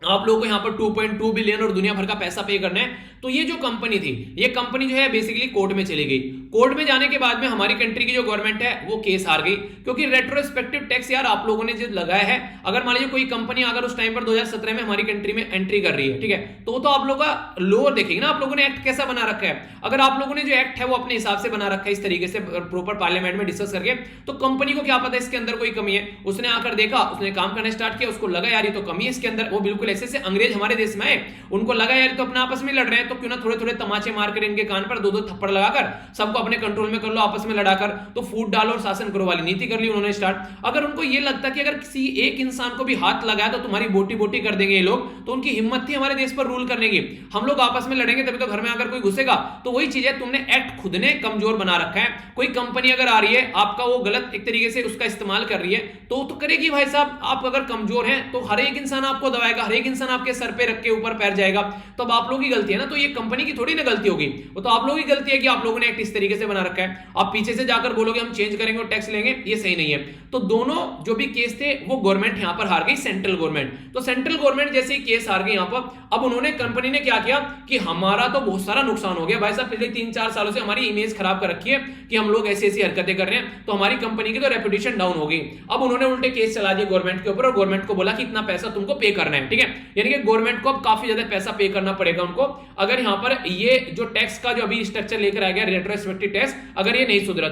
आप लोगों को यहां पर 2.2 बिलियन और दुनिया भर का पैसा पे करना है, तो ये जो कंपनी थी ये कंपनी जो है बेसिकली कोर्ट में चली गई। कोर्ट में जाने के बाद में हमारी कंट्री की जो गवर्नमेंट है वो केस हार गई, क्योंकि रेट्रोस्पेक्टिव टैक्स यार आप लोगों ने जो लगाया है, अगर मान लीजिए कोई कंपनी अगर उस टाइम पर 2017 में हमारी कंट्री में एंट्री कर रही है, ठीक है, तो आप लोगों का लोअर देखेंगे ना, आप लोगों ने एक्ट कैसा बना रखा है। अगर आप लोगों ने जो एक्ट है वो अपने हिसाब से बना रखा है इस तरीके से प्रॉपर पार्लियामेंट में डिस्कस करके, तो कंपनी को क्या पता इसके अंदर कोई कमी है, उसने आकर देखा, उसने काम करना स्टार्ट किया, उसको लगा यार ये तो कमी है इसके अंदर। वो बिल्कुल ऐसे अंग्रेज हमारे देश में आए, उनको लगा यार तो अपने आपस में लड़ रहे हैं, तो क्यों ना थोड़े थोड़े तमाचे मारकर इनके कान पर 2-2 थप्पड़ लगाकर सबको अपने कंट्रोल में कर लो, आपस में लड़ाकर तो फूट डालो और शासन करो वाली नीति कर ली उन्होंने स्टार्ट। अगर उनको ये लगता कि अगर किसी एक इंसान को भी हाथ लगाया तो तुम्हारी बोटी बोटी कर देंगे ये लोग, तो उनकी हिम्मत थी हमारे देश पर रूल करने की। हम लोग आपस में लड़ेंगे तभी तो घर में आकर कोई घुसेगा। तो वही चीज है, तुमने एक्ट खुद ने कमजोर बना रखा है। कोई कंपनी अगर आ रही है आपका वो गलत एक तरीके से उसका इस्तेमाल कर रही है तो करेगी भाई साहब। आप अगर कमजोर हैं तो हर एक इंसान आपको दबाएगा, हर एक इंसान आपके सर पे रख के ऊपर पैर जाएगा, तो अब आप लोगों की गलती है ना। तो ये कंपनी की थोड़ी ना गलती होगी, वो तो आप लोगों की गलती है कि आप लोगों ने एक्ट इस तरीके से बना रखा है। आप पीछे से जाकर बोलोगे हम चेंज करेंगे और टैक्स लेंगे, ये सही नहीं है। तो दोनों जो भी केस थे वो गवर्नमेंट यहां पर हार गई, सेंट्रल गवर्नमेंट। तो सेंट्रल गवर्नमेंट जैसे ही केस हार गई यहां पर, अब उन्होंने कंपनी ने क्या किया कि हमारा तो बहुत सारा नुकसान हो गया भाई साहब, पिछले 3-4 सालों से हमारी इमेज खराब कर रखी है कि हम लोग ऐसी ऐसी हरकतें कर रहे हैं, तो हमारी कंपनी की तो रेपुटेशन डाउन हो गई। अब उन्होंने उल्टे केस चला दिए गवर्नमेंट के ऊपर और गवर्नमेंट को बोला कि इतना पैसा तुमको पे करना है, ठीक है। यानी कि गवर्नमेंट को अब काफी ज्यादा पैसा पे करना पड़ेगा उनको, अगर यहां पर ये जो टैक्स का जो अभी स्ट्रक्चर लेकर आ गया रेट्रोस्पेक्टिव टैक्स, अगर ये नहीं सुधरा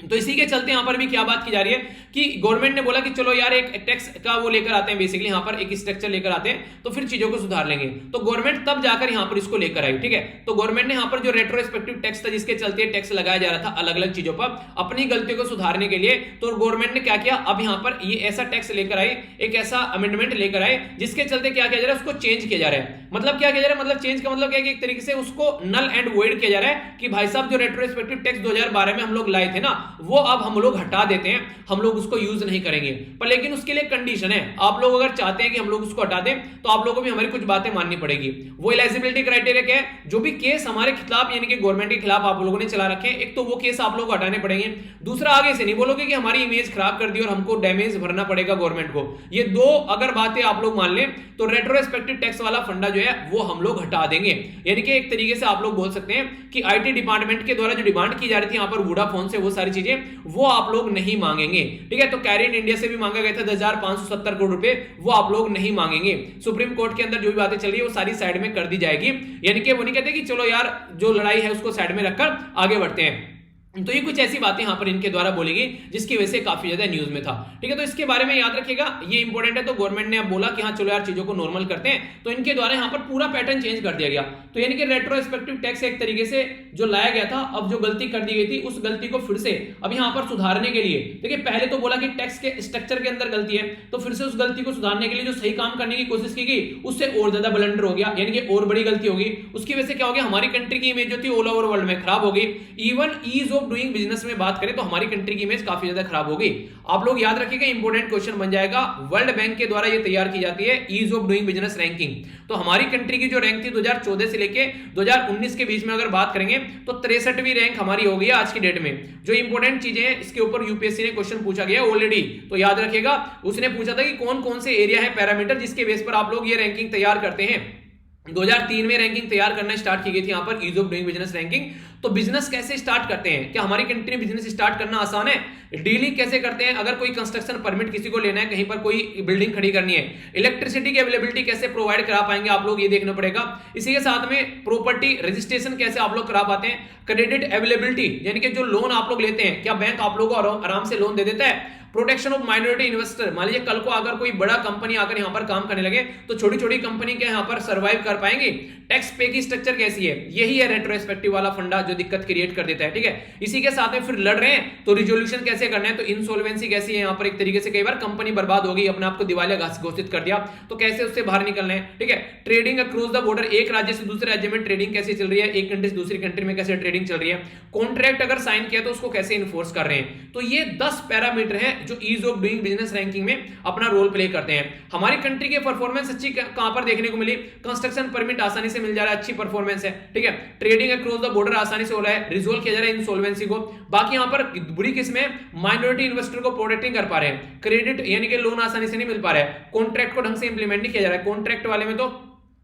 तो इसी के चलते यहां पर भी क्या बात की जा रही है कि गवर्नमेंट ने बोला कि चलो यार एक टैक्स का वो लेकर आते हैं, बेसिकली यहां पर एक स्ट्रक्चर लेकर आते हैं तो फिर चीजों को सुधार लेंगे। तो गवर्नमेंट तब जाकर यहां पर इसको लेकर आई, ठीक है। तो गवर्नमेंट ने यहां पर जो रेट्रोस्पेक्टिव टैक्स था जिसके चलते टैक्स लगाया जा रहा था अलग अलग चीजों पर अपनी गलतियों को सुधारने के लिए, तो गवर्नमेंट ने क्या किया, अब यहां पर ये ऐसा टैक्स लेकर आई, एक ऐसा अमेंडमेंट लेकर आए जिसके चलते क्या किया जा रहा है, उसको चेंज किया जा रहा है। मतलब क्या किया जा रहा है, मतलब चेंज का मतलब क्या है कि एक तरीके से उसको नल एंड वॉइड किया जा रहा है कि भाई साहब जो रेट्रोस्पेक्टिव टैक्स 2012 में हम लोग लाए थे ना, वो अब हम लोग हटा देते हैं, हम लोग उसको यूज नहीं करेंगे। पर लेकिन उसके लिए कंडीशन है, आप लोग अगर चाहते हैं कि हम लोग उसको हटा दें तो आप लोगों को भी हमारी कुछ बातें माननी पड़ेगी। वो एलिजिबिलिटी क्राइटेरिया क्या है, जो भी केस हमारे खिलाफ यानी कि गवर्नमेंट के खिलाफ आप लोगों ने चला रखे हैं, एक तो वो केस आप लोग को हटाने पड़ेंगे, दूसरा आगे से नहीं बोलोगे कि हमारी इमेज खराब कर दी और हमको डैमेज भरना पड़ेगा गवर्नमेंट को। ये दो अगर बातें आप लोग मान लें तो रेट्रोस्पेक्टिव टैक्स वाला फंडा जो है वो हम लोग हटा देंगे। यानी कि एक तरीके से आप लोग बोल सकते हैं कि आईटी डिपार्टमेंट के द्वारा जो डिमांड की जा रही थी यहां पर वोडाफोन से, वो सारी चीजें वो आप लोग नहीं मांगेंगे। ठीक है, तो कैरियर इंडिया से भी मांगा गया था 10,570 करोड़ रुपए, वो आप लोग नहीं मांगेंगे। सुप्रीम कोर्ट के अंदर जो भी बातें चल रही है वो सारी साइड में कर दी जाएगी। यानी कि वो नहीं कहते कि चलो यार जो लड़ाई है उसको साइड में रखकर आगे बढ़ते हैं। तो ये कुछ ऐसी बातें यहां पर इनके द्वारा बोलेगी जिसकी वजह से काफी ज्यादा न्यूज में था। ठीक है, तो इसके बारे में याद रखिएगा, ये इंपॉर्टेंट है। तो गवर्नमेंट ने अब बोला कि हाँ चलो यार चीजों को नॉर्मल करते हैं, तो इनके द्वारा यहां पर पूरा पैटर्न चेंज कर दिया गया। तो यानी कि रेट्रोस्पेक्टिव टैक्स एक तरीके से जो लाया गया था, अब जो गलती कर दी गई थी उस गलती को फिर से अब यहां पर सुधारने के लिए, देखिए पहले तो बोला कि टैक्स के स्ट्रक्चर के अंदर गलती है, तो फिर से उस गलती को सुधारने के लिए जो सही काम करने की कोशिश की गई उससे और ज्यादा ब्लंडर हो गया, यानी कि और बड़ी गलती होगी। उसकी वजह से क्या हो गया, हमारी कंट्री की इमेज जो थी ऑल ओवर वर्ल्ड में खराब हो गई। Even ease of doing business में बात करें तो हमारी कंट्री की इमेज काफी ज्यादा खराब होगी। आप लोग याद रखिएगा, इंपॉर्टेंट क्वेश्चन बन जाएगा, वर्ल्ड बैंक के द्वारा ये तैयार की जाती है ease of doing business ranking. तो हमारी कंट्री की जो रैंक थी 2014 से लेके 2019 के बीच में अगर बात करेंगे तो 63वीं रैंक हमारी हो गई है आज की डेट में। जो इंपॉर्टेंट चीजें हैं इसके ऊपर यूपीएससी ने क्वेश्चन पूछा गया ऑलरेडी, तो याद रखिएगा उसने पूछा था कि कौन कौन से एरिया है पैरामीटर जिसके बेस पर आप लोग ये रैंकिंग तैयार करते हैं। 2003 में रैंकिंग तैयार करना स्टार्ट की गई थी यहां पर ease of doing business ranking. तो बिजनेस कैसे स्टार्ट करते हैं, क्या हमारी कंट्री में बिजनेस स्टार्ट करना आसान है, डीलिंग कैसे करते हैं, अगर कोई कंस्ट्रक्शन परमिट किसी को लेना है, कहीं पर कोई बिल्डिंग खड़ी करनी है, इलेक्ट्रिसिटी की अवेलेबिलिटी कैसे प्रोवाइड करा पाएंगे आप लोग, ये देखना पड़ेगा। इसी के साथ में प्रॉपर्टी रजिस्ट्रेशन कैसे आप लोग करा पाते हैं, क्रेडिट अवेलेबिलिटी यानी कि जो लोन आप लोग लेते हैं क्या बैंक आप लोगों को आराम से लोन दे देता है, प्रोटेक्शन ऑफ माइनॉरिटी इन्वेस्टर, मान लीजिए कल को अगर कोई बड़ा कंपनी आकर यहां पर काम करने लगे तो छोटी छोटी कंपनी के यहां पर सर्वाइव कर पाएंगे, टैक्स पे की स्ट्रक्चर कैसी है, यही है रेट्रोस्पेक्टिव वाला फंडा जो दिक्कत क्रिएट कर देता है। ठीक है, इसी के साथ में फिर लड़ रहे हैं तो रिजोल्यूशन कैसे करना है, तो इंसॉल्वेंसी कैसी है, यहां पर एक तरीके से कई बार कंपनी बर्बाद हो गई, अपने आप को दिवालिया घोषित कर दिया, तो कैसे उससे बाहर निकलना है। ठीक है, ट्रेडिंग अक्रॉस द बॉर्डर, एक राज्य से दूसरे राज्य में ट्रेडिंग कैसे चल रही है, एक कंट्री से दूसरी कंट्री में कैसे ट्रेडिंग चल रही है, कॉन्ट्रैक्ट अगर साइन किया तो उसको कैसे इन्फोर्स कर रहे हैं। तो ये 10 पैरामीटर है जो ease of doing business ranking में अपना रोल प्ले करते हैं। हमारी कंट्री की परफॉर्मेंस अच्छी कहां पर देखने को मिली, कंस्ट्रक्शन परमिट आसानी से मिल जा रहा है, अच्छी परफॉर्मेंस है। ठीक है, ट्रेडिंग अक्रॉस द बॉर्डर आसानी से हो रहा है, रिजोल्व किया जा रहा है इंसॉल्वेंसी को। बाकी यहां पर बुरी किस्में माइनॉरिटी इन्वेस्टर को प्रोटेक्ट नहीं कर पा रहे हैं, क्रेडिट यानी कि लोन आसानी से नहीं मिल पा रहा है, कॉन्ट्रैक्ट को ढंग से इंप्लीमेंट नहीं किया जा रहा है, कॉन्ट्रैक्ट वाले में तो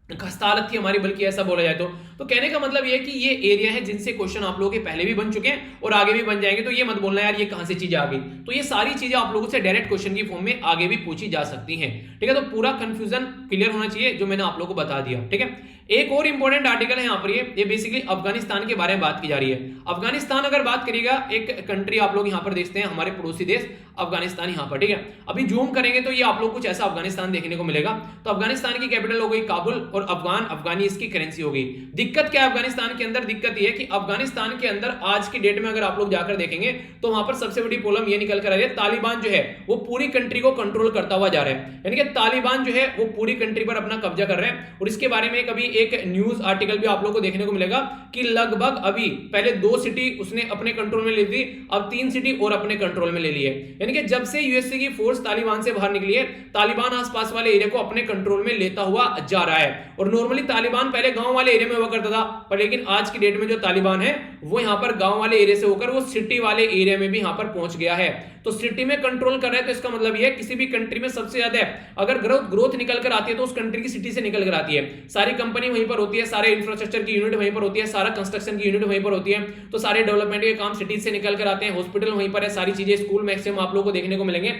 खस्ता हालत थी हमारी, बल्कि ऐसा बोला जाए तो कहने का मतलब ये है कि ये एरिया है जिनसे क्वेश्चन आप लोगों के पहले भी बन चुके हैं और आगे भी बन जाएंगे। तो ये मत बोलना यार ये कहां से चीजें आ गई, तो ये सारी चीजें आप लोगों से डायरेक्ट क्वेश्चन की फॉर्म में आगे भी पूछी जा सकती हैं। ठीक है, तो पूरा कंफ्यूजन क्लियर होना चाहिए जो मैंने आप लोगों को बता दिया। ठीक है, एक और इंपॉर्टेंट आर्टिकल है यहाँ पर, ये बेसिकली अफगानिस्तान के बारे में बात की जा रही है। अफगानिस्तान अगर बात करिएगा, एक कंट्री आप लोग यहाँ पर देखते हैं, हमारे पड़ोसी देश अफगानिस्तान यहाँ पर। ठीक है, अभी जूम करेंगे तो ये आप लोग कुछ ऐसा अफगानिस्तान देखने को मिलेगा। तो अफगानिस्तान की कैपिटल हो गई काबुल और अफगानी इसकी करेंसी हो गई। दिक्कत क्या है अफगानिस्तान के अंदर, दिक्कत ये है कि अफगानिस्तान के अंदर आज की डेट में अगर आप लोग जाकर देखेंगे तो वहां पर सबसे बड़ी प्रॉब्लम ये निकल कर आ रही है, तालिबान जो है वो पूरी कंट्री को कंट्रोल करता हुआ जा रहा है, यानी कि तालिबान जो है वो पूरी कंट्री पर अपना कब्जा कर रहे हैं। और इसके बारे में कभी एक न्यूज आर्टिकल भी आप लोग को देखने को मिलेगा कि लगभग अभी पहले 2 सिटी उसने अपने कंट्रोल में ले ली, अब 3 सिटी और अपने कंट्रोल में ले ली है। यानी कि जब से यूएसए की फोर्स तालिबान से बाहर निकली है, तालिबान आसपास वाले एरिया को अपने कंट्रोल में लेता हुआ जा रहा है। और नॉर्मली तालिबान पहले गांव वाले एरिया में हुआ करता था, पर लेकिन आज की डेट में जो तालिबान है वो यहां पर गांव वाले एरिया से होकर वो सिटी वाले एरिया में भी यहां पर पहुंच गया है। तो सिटी में कंट्रोल कर रहा है, तो इसका मतलब ये है किसी भी कंट्री में सबसे ज्यादा अगर ग्रोथ निकल कर आती है तो उस कंट्री की सिटी से निकल कर आती है। सारी कंपनी वहीं पर होती है, सारे इंफ्रास्ट्रक्चर की यूनिट वहीं पर होती है, सारा कंस्ट्रक्शन की यूनिट वहीं पर होती है, तो सारे डेवलपमेंट के काम सिटी से निकल कर आते हैं, हॉस्पिटल वहीं पर है, सारी चीजें स्कूल मैक्सिमम आप लोगों को देखने को मिलेंगे।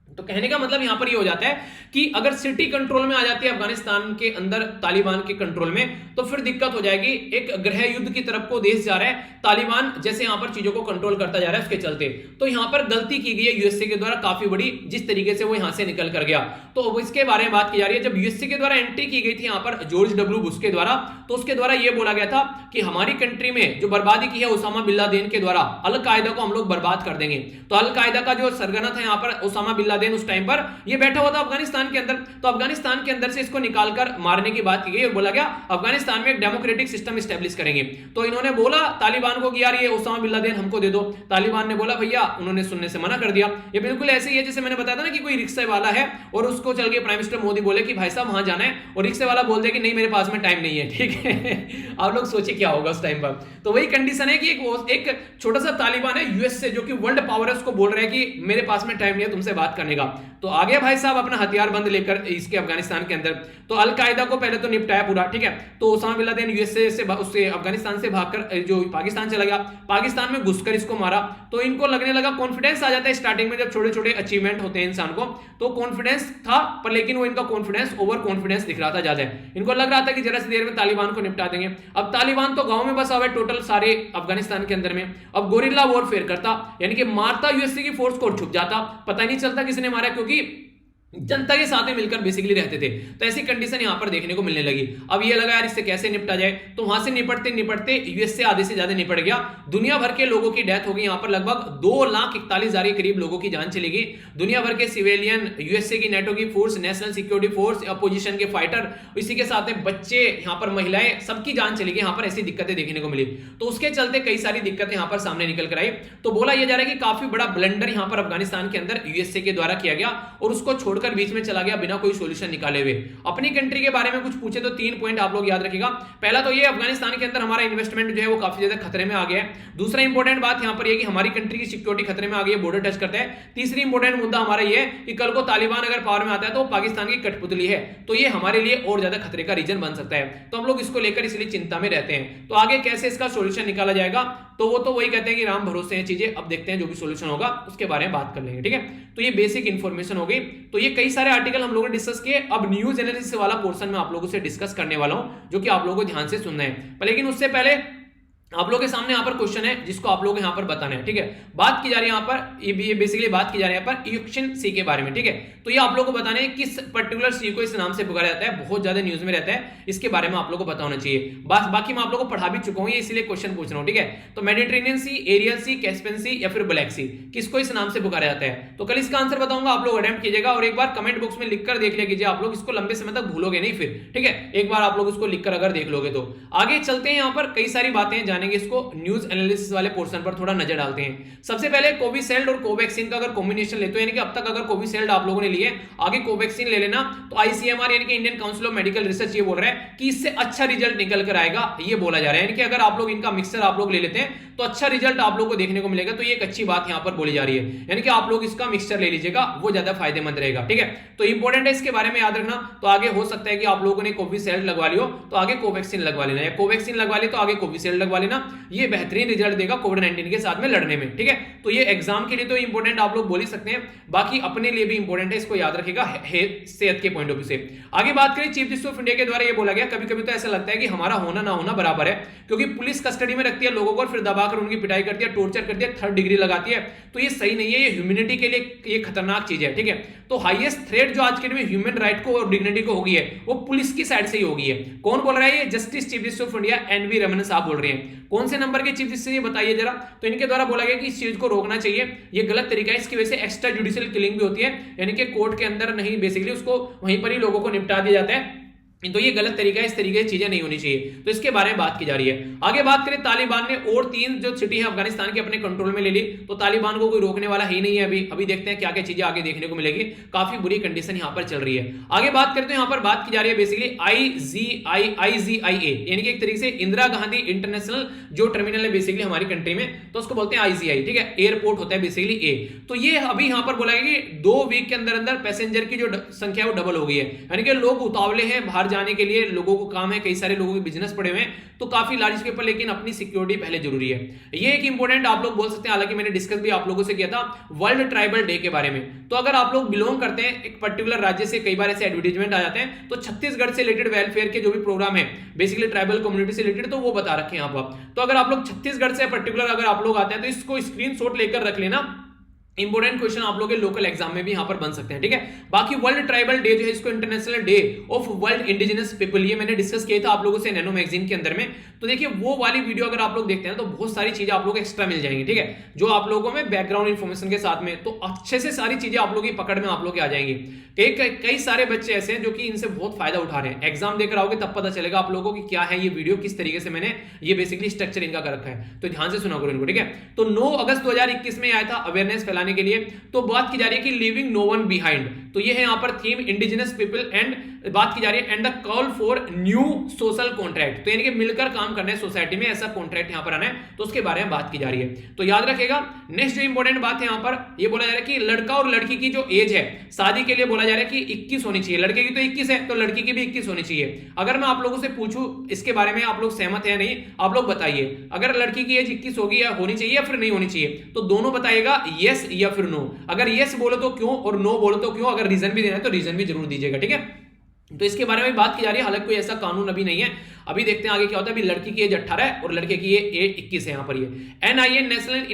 तो कहने का मतलब यहां पर ये हो जाता है कि अगर सिटी कंट्रोल में आ जाती है अफगानिस्तान के अंदर तालिबान के कंट्रोल में, तो फिर दिक्कत हो जाएगी। एक गृह युद्ध की तरफ को देश जा रहा है, तालिबान जैसे यहां पर चीजों को कंट्रोल करता जा रहा है उसके चलते। तो यहां पर गलती की गई है यूएसए के द्वारा काफी बड़ी, जिस तरीके से वो यहां से निकल कर गया। तो इसके बारे में बात की जा रही है, जब यूएसए के द्वारा एंट्री की गई थी यहां पर जॉर्ज डब्ल्यू बुश के द्वारा, तो उसके द्वारा यह बोला गया था कि हमारी कंट्री में जो बर्बादी की है उसामा बिन लादेन के द्वारा, अल कायदा को हम लोग बर्बाद कर देंगे। तो अल कायदा का जो सरगना था यहां पर उसामा बिन लादेन लादेन उस टाइम पर ये बैठा हुआ था अफगानिस्तान के अंदर, तो अफगानिस्तान के अंदर से इसको निकालकर मारने की बात की गई और बोला गया अफगानिस्तान में एक डेमोक्रेटिक सिस्टम स्टैब्लिश करेंगे। तो इन्होंने बोला तालिबान को कि यार ये ओसामा बिन लादेन हमको दे दो, तालिबान ने बोला भैया, उन्होंने सुनने से मना कर दिया। ये बिल्कुल ऐसे ही है जैसे मैंने बताया था ना कि कोई रिक्शा वाला है और उसको चल के प्राइम मिनिस्टर मोदी बोले कि भाई साहब वहां जाना है और रिक्शे वाला बोल दे कि नहीं मेरे पास में टाइम नहीं है, ठीक है। आप लोग सोचिए क्या होगा उस टाइम पर। तो वही कंडीशन है कि एक छोटा सा तालिबान है यूएस से जो कि वर्ल्ड पावर है, उसको बोल रहा है कि मेरे पास में टाइम नहीं है तुमसे बात करने का। तो आगे भाई साहब अपना हथियार बंद लेकर इसके अफगानिस्तान के अंदर, तो अल कायदा को पहले तो निपटाया पूरा, ठीक है। तो ओसामा बिन लादेन यूएसए से उससे अफगानिस्तान से भागकर जो पाकिस्तान चला गया, पाकिस्तान में घुसकर इसको मारा। तो इनको लगने लगा, कॉन्फिडेंस आ जाता है स्टार्टिंग में जब छोटे छोटे अचीवमेंट होते हैं इंसान को, तो कॉन्फिडेंस था पर लेकिन वो इनका कॉन्फिडेंस ओवर कॉन्फिडेंस दिख रहा था ज्यादा। इनको लग रहा था कि जरा सी देर में तालिबान को निपटा देंगे। अब तालिबान तो गांव में बसा हुआ है टोटल सारे अफगानिस्तान के अंदर में। अब गोरिल्ला वॉरफेयर करता, यानी कि मारता यूएसए की फोर्स को, छुप जाता, पता ही नहीं चलता किसने मारा, क्योंकि जनता के साथ में मिलकर बेसिकली रहते थे। तो ऐसी कंडीशन यहां पर देखने को मिलने लगी। अब ये लगा यार इससे कैसे निपटा जाए, तो वहां से निपटते निपटते यूएसए आधे से ज्यादा निपट गया। दुनिया भर के लोगों की डेथ हो गई, यहां पर लगभग 2,41,000 के करीब लोगों की जान चली गई। दुनिया भर के सिविलियन, यूएसए की नेटो की force, national security force, opposition के फाइटर, इसी के साथ में बच्चे, यहां पर महिलाएं, सबकी जान चली गई। यहां पर ऐसी दिक्कतें देखने को मिली। तो उसके चलते कई सारी दिक्कतें यहां पर सामने निकल कर आई। तो बोला यह जा रहा है कि काफी बड़ा ब्लंडर यहां पर अफगानिस्तान के अंदर यूएसए के द्वारा किया गया और उसको छोड़कर बीच में चला गया बिना कोई सॉल्यूशन निकाले हुए। अपनी कंट्री के बारे में कुछ पूछे तो 3 पॉइंट आप लोग याद रखिएगा। पहला तो ये अफगानिस्तान के अंदर हमारा इन्वेस्टमेंट जो है वो काफी ज्यादा खतरे में आ गया है। दूसरा इंपॉर्टेंट बात यहां पर ये कि हमारी कंट्री की सिक्योरिटी खतरे में आ गई है, बॉर्डर टच करता है। तीसरी इंपॉर्टेंट मुद्दा हमारा ये है कि कल को तालिबान अगर पावर में आता है तो पाकिस्तान की कठपुतली है, तो ये हमारे लिए और ज्यादा खतरे का रीजन बन सकता है। तो हम लोग इसको लेकर इसलिए चिंता में रहते हैं। तो आगे कैसे इसका सॉल्यूशन निकाला जाएगा, तो वो तो वही कहते हैं कि राम भरोसे हैं चीजें। अब देखते हैं जो भी सॉल्यूशन होगा उसके बारे में बात कर लेंगे, ठीक है। तो ये बेसिक इंफॉर्मेशन हो गई। तो ये कई सारे आर्टिकल हम लोगों ने डिस्कस किए। अब न्यूज एनालिसिस वाला पोर्शन में आप लोगों से डिस्कस करने वाला हूं, जो कि आप लोगों को ध्यान से सुनना है। पर लेकिन उससे पहले आप लोगों के सामने यहाँ पर क्वेश्चन है जिसको आप लोग यहाँ पर बताना है, ठीक है। बात की जा रही है यहाँ पर, ये बेसिकली बात की जा रही है यहाँ पर इक्वेशन सी के बारे में, ठीक है। तो ये आप लोगों को बताना है किस पर्टिकुलर सी को इस नाम से पुकारा जाता है, बहुत ज्यादा न्यूज में रहता है, इसके बारे में आप लोगों को पता होना चाहिए। बाकी मैं आप लोगों को पढ़ा भी चुका हूँ, इसलिए क्वेश्चन पूछ रहा हूँ, ठीक है। तो मेडिटेरेनियन सी, एरियल सी, कैस्पियन सी या फिर ब्लैक सी, किसको इस नाम से पुकारा जाता है। तो कल इसका आंसर बताऊंगा, आप लोग अटेम्प्ट कीजिएगा और एक बार कमेंट बॉक्स में लिखकर देख लिया कीजिए। आप लोग इसको लंबे समय तक भूलोगे नहीं फिर, ठीक है। एक बार आप लोग इसको लिखकर अगर देख लोगे तो आगे चलते हैं। यहाँ पर कई सारी बातें जानेंगे, इसको न्यूज एनालिसिस वाले पोर्शन पर थोड़ा नजर डालते हैं। सबसे पहले कोविशील्ड और कोवैक्सीन का अगर कॉम्बिनेशन लेते हो, यानी कि अब तक अगर कोविशील्ड आप लोगों ने लिए, आगे कोवैक्सीन ले लेना, तो आईसीएमआर यानी कि Indian council of medical research ये बोल रहा है कि इससे अच्छा रिजल्ट निकल कर आएगा, ये बोला जा रहा है। यानी कि अगर आप लोग इनका मिक्सचर आप लोग ले लेते हैं तो अच्छा रिजल्ट आप लोग को देखने को मिलेगा। तो ये एक अच्छी बात यहां पर बोली जा रही है, यानी कि आप लोग इसका मिक्सचर ले लीजिएगा, वो ज्यादा फायदेमंद रहेगा, ठीक है। तो इंपॉर्टेंट है, इसके बारे में याद रखना। तो आगे हो सकता है कि आप लोगों ने कोविशील्ड लगवा लियो तो आगे कोवैक्सीन लगवा लेना, या कोवैक्सीन लगवा ले तो आगे कोविशील्ड लगवा लेना। ये बेहतरीन रिजल्ट देगा कोविड-19 के साथ में लड़ने में, ठीक है। तो ये एग्जाम के लिए तो इंपॉर्टेंट आप लोग बोल ही सकते हैं, बाकी अपने लिए भी इंपॉर्टेंट है, इसको याद रखिएगा सेहत के पॉइंट ऑफ व्यू से। आगे बात करें, चीफ जस्टिस ऑफ इंडिया के द्वारा ये बोला गया, कभी कभी तो ऐसा लगता है कि हमारा होना ना होना बराबर है, क्योंकि पुलिस कस्टडी में रखती है लोगों को और फिर दबाकर उनकी पिटाई करती है, टॉर्चर करती है, 3rd डिग्री लगाती है। तो ये सही नहीं है, ये ह्यूमैनिटी के लिए ये खतरनाक चीज है, ठीक है। तो हाईएस्ट थ्रेट जो आज के दिन ह्यूमन राइट को और डिग्निटी को होगी है, वो पुलिस की साइड से ही होगी है। कौन बोल रहा है ये? Justice chief justice of India NV Raman साहब बोल रहे हैं। कौन से नंबर के चीफ जस्टिस ये बताइए जरा। तो इनके द्वारा बोला गया कि इस चीज को रोकना चाहिए, ये गलत तरीका है, इसकी वजह से एक्स्ट्रा जुडिशियल किलिंग भी होती है, यानी कि कोर्ट के अंदर नहीं, बेसिकली उसको वहीं पर ही लोगों को निपटा दिया जाता है। तो ये गलत तरीका है, इस तरीके की चीजें नहीं होनी चाहिए। तो इसके बारे में बात की जा रही है। आगे बात करें, तालिबान ने और 3 जो सिटी है अफगानिस्तान के अपने कंट्रोल में ले ली, तो तालिबान को कोई रोकने वाला ही नहीं है अभी देखते हैं क्या क्या चीजें आगे देखने को मिलेगी। काफी बुरी कंडीशन यहां पर चल रही है। आगे बात करते हैं, यहां पर बात की जा रही है बेसिकली IGIA, यानी कि एक तरीके से इंदिरा गांधी इंटरनेशनल जो टर्मिनल है बेसिकली हमारी कंट्री में, तो उसको बोलते हैं IGI, ठीक है। एयरपोर्ट होता है बेसिकली ए। तो ये अभी यहां पर बोला गया कि 2 वीक के अंदर अंदर पैसेंजर की जो संख्या है वो डबल हो गई है, यानी कि लोग उतावले हैं बाहर जाने के लिए, लोगों को काम है, कई सारे लोगों के बिजनेस पड़े हुए हैं, तो काफी लार्ज स्केल पर, लेकिन अपनी सिक्योरिटी पहले जरूरी है। ये एक इंपॉर्टेंट आप लोग बोल सकते हैं, हालांकि मैंने डिस्कस भी आप लोगों से किया था वर्ल्ड ट्राइबल डे के बारे में। तो अगर आप लोग बिलोंग करते हैं एक पर्टिकुलर राज्य से, कई बार ऐसे एडवर्टाइजमेंट आ जाते हैं, तो छत्तीसगढ़ से रिलेटेड वेलफेयर के जो भी प्रोग्राम है बेसिकली ट्राइबल कम्युनिटी से रिलेटेड, तो वो बता रखे हैं यहाँ पर। तो अगर आप लोग छत्तीसगढ़ से पर्टिकुलर अगर आप लोग आते हैं तो इसको स्क्रीनशॉट लेकर रख लेना, इंपोर्टेंट क्वेश्चन आप लोगों के लोकल एग्जाम में भी यहां पर बन सकते हैं, ठीक है। बाकी वर्ल्ड ट्राइबल डे जो है, इसको international day of world indigenous people, ये मैंने डिस्कस किया था आप लोगों से नैनो मैगजीन के अंदर में। तो देखिए वो वाली वीडियो अगर आप लोग देखते हैं तो बहुत सारी चीजें आप लोगों को एक्स्ट्रा मिल जाएंगी, ठीक है, जो आप लोगों में बैकग्राउंड इन्फॉर्मेशन के साथ में, तो अच्छे से सारी चीजें आप लोगों की पकड़ में आप लोग आ जाएंगी। कई सारे बच्चे ऐसे हैं जो कि इनसे बहुत फायदा उठा रहे हैं। एग्जाम देकर आओगे तब पता चलेगा आप लोगों को कि क्या है ये वीडियो, किस तरीके से मैंने ये बेसिकली स्ट्रक्चर इनका कर रखा है। तो ध्यान से सुना करो इनको, ठीक है। तो 9 अगस्त 2021 में आया था अवेयरनेस फैलाने के लिए। तो बात की जा रही है कि लिविंग नो वन बिहाइंड, तो ये है यहां पर थीम इंडिजिनस पीपल, एंड बात की जा रही है and the call for new social contract, तो यानी कि मिलकर काम करना है सोसाइटी में, ऐसा कॉन्ट्रैक्ट यहां पर आना है, तो उसके बारे में बात की जा रही है। तो याद रखेगा नेक्स्ट जो इंपॉर्टेंट बात है यहां पर, ये बोला जा रहा है कि लड़का और लड़की की जो एज है शादी के लिए, बोला जा रहा है कि 21 होनी चाहिए। लड़के की तो 21 है, तो लड़की की भी 21 होनी चाहिए। अगर मैं आप लोगों से पूछूं इसके बारे में, आप लोग सहमत है या नहीं, आप लोग बताइए। अगर लड़की की एज 21 होगी या होनी चाहिए या फिर नहीं होनी चाहिए, तो दोनों बताइएगा यस या फिर नो। अगर यस बोलो तो क्यों, और नो बोलो तो क्यों। अगर रीजन भी देना है तो रीजन भी जरूर दीजिएगा, ठीक है। तो इसके बारे में बात की जा रही है, हालांकि कोई ऐसा कानून अभी नहीं है। अभी देखते हैं आगे क्या होता है। अभी लड़की की एज 18 है और लड़के की ये 21 है। यहाँ पर ये NIA नेशनल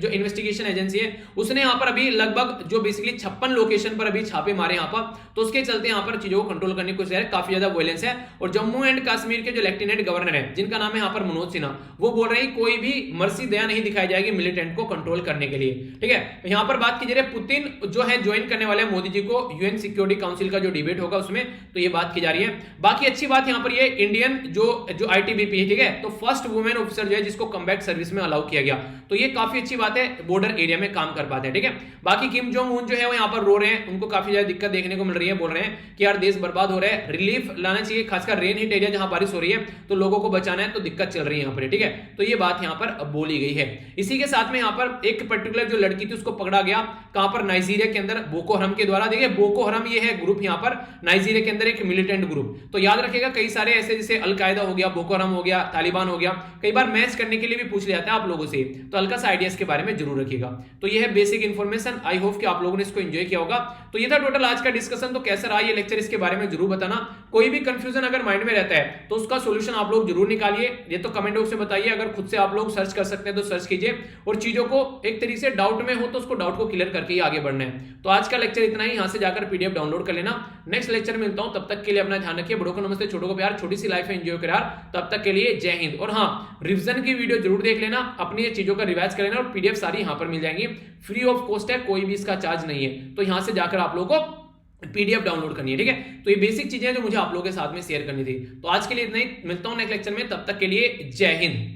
इन्वेस्टिगेशन एजेंसी है, उसने यहाँ पर अभी लगभग जो बेसिकली 56 लोकेशन पर अभी छापे मारे यहाँ पर, तो उसके चलते यहाँ पर चीजों को कंट्रोल करने की कोशिश है। काफी ज्यादा वायलेंस है। और जम्मू एंड कश्मीर के जो लेफ्टिनेंट गवर्नर है, जिनका नाम है यहाँ पर मनोज सिन्हा, वो बोल रहे हैं कोई भी मर्सी दया नहीं दिखाई जाएगी मिलिटेंट को कंट्रोल करने के लिए, ठीक है। यहाँ पर बात की जा रही है पुतिन जो है ज्वाइन करने वाले मोदी जी को UN सिक्योरिटी काउंसिल का जो डिबेट होगा उसमें, तो ये बात की जा रही है। बाकी अच्छी बात यहाँ पर ये इंडियन जो ITBP है, ठीक है, तो फर्स्ट वुमेन ऑफिसर जो है जिसको कम्बैट सर्विस में अलाउ किया गया, तो ये काफी अच्छी बात है, बॉर्डर एरिया में काम कर पाते हैं, ठीक है। बाकी किम जोंग उन जो है वो यहाँ पर रो रहे हैं, उनको काफी ज्यादा दिक्कत देखने को मिल रही है, बोल रहे हैं कि यार देश बर्बाद हो रहा है, रिलीफ लाना चाहिए, खासकर रेन हिट एरिया जहां बारिश हो रही है तो लोगों को बचाना है, तो दिक्कत चल रही है यहाँ पर, ठीक है। तो ये बात यहाँ पर बोली गई है। इसी के साथ में यहाँ पर एक पर्टिकुलर जो लड़की थी उसको पकड़ा गया, कहां पर, नाइजीरिया के अंदर बोको हरम के द्वारा। देखिए बोको हरम ये है ग्रुप यहाँ पर नाइजीरिया के अंदर एक मिलिटेंट ग्रुप, तो याद रखिएगा कई सारे ऐसे जैसे अलकायदा हो गया, बोको हरम हो गया, तालिबान हो गया, कई बार मैच करने के लिए भी पूछ लिया जाता है आप लोगों से, तो हल्का सा आइडिया इसके बारे में जरूर रखिएगा। तो ये है बेसिक इंफॉर्मेशन, आई होप कि आप लोगों ने इसको एंजॉय किया होगा। तो ये था टोटल आज का डिस्कशन। तो कैसा रहा ये लेक्चर, इसके बारे में जरूर बताना। कोई भी कंफ्यूजन अगर माइंड में रहता है तो उसका सोल्यूशन आप लोग जरूर निकालिए, ये तो कमेंट बॉक्स में बताइए। अगर खुद से आप लोग सर्च कर सकते हैं तो सर्च कीजिए, और चीजों को एक तरीके से डाउट में हो तो उसको डाउट को क्लियर करके ही आगे बढ़ना है। तो आज का लेक्चर इतना ही, यहां से जाकर PDF डाउनलोड कर लेना। नेक्स्ट लेक्चर में मिलता हूं, तब तक के लिए अपना ध्यान रखिए। बड़ों को नमस्ते, छोटों को प्यार, छोटी सी लाइफ है एंजॉय करा। तब तक के लिए जय हिंद। और हाँ, रिवीजन की वीडियो जरूर देख लेना, अपनी चीजों का रिवाइज कर लेना, और PDF सारी यहां पर मिल जाएंगी, फ्री ऑफ कॉस्ट है, कोई भी इसका चार्ज नहीं है। तो यहां से जाकर आप लोगों को PDF डाउनलोड करनी है, ठीक है। तो ये बेसिक चीजें हैं जो मुझे आप लोगों के साथ में शेयर करनी थी। तो आज के लिए इतना ही, मिलता हूं नेक्स्ट लेक्चर में, तब तक के लिए जय हिंद।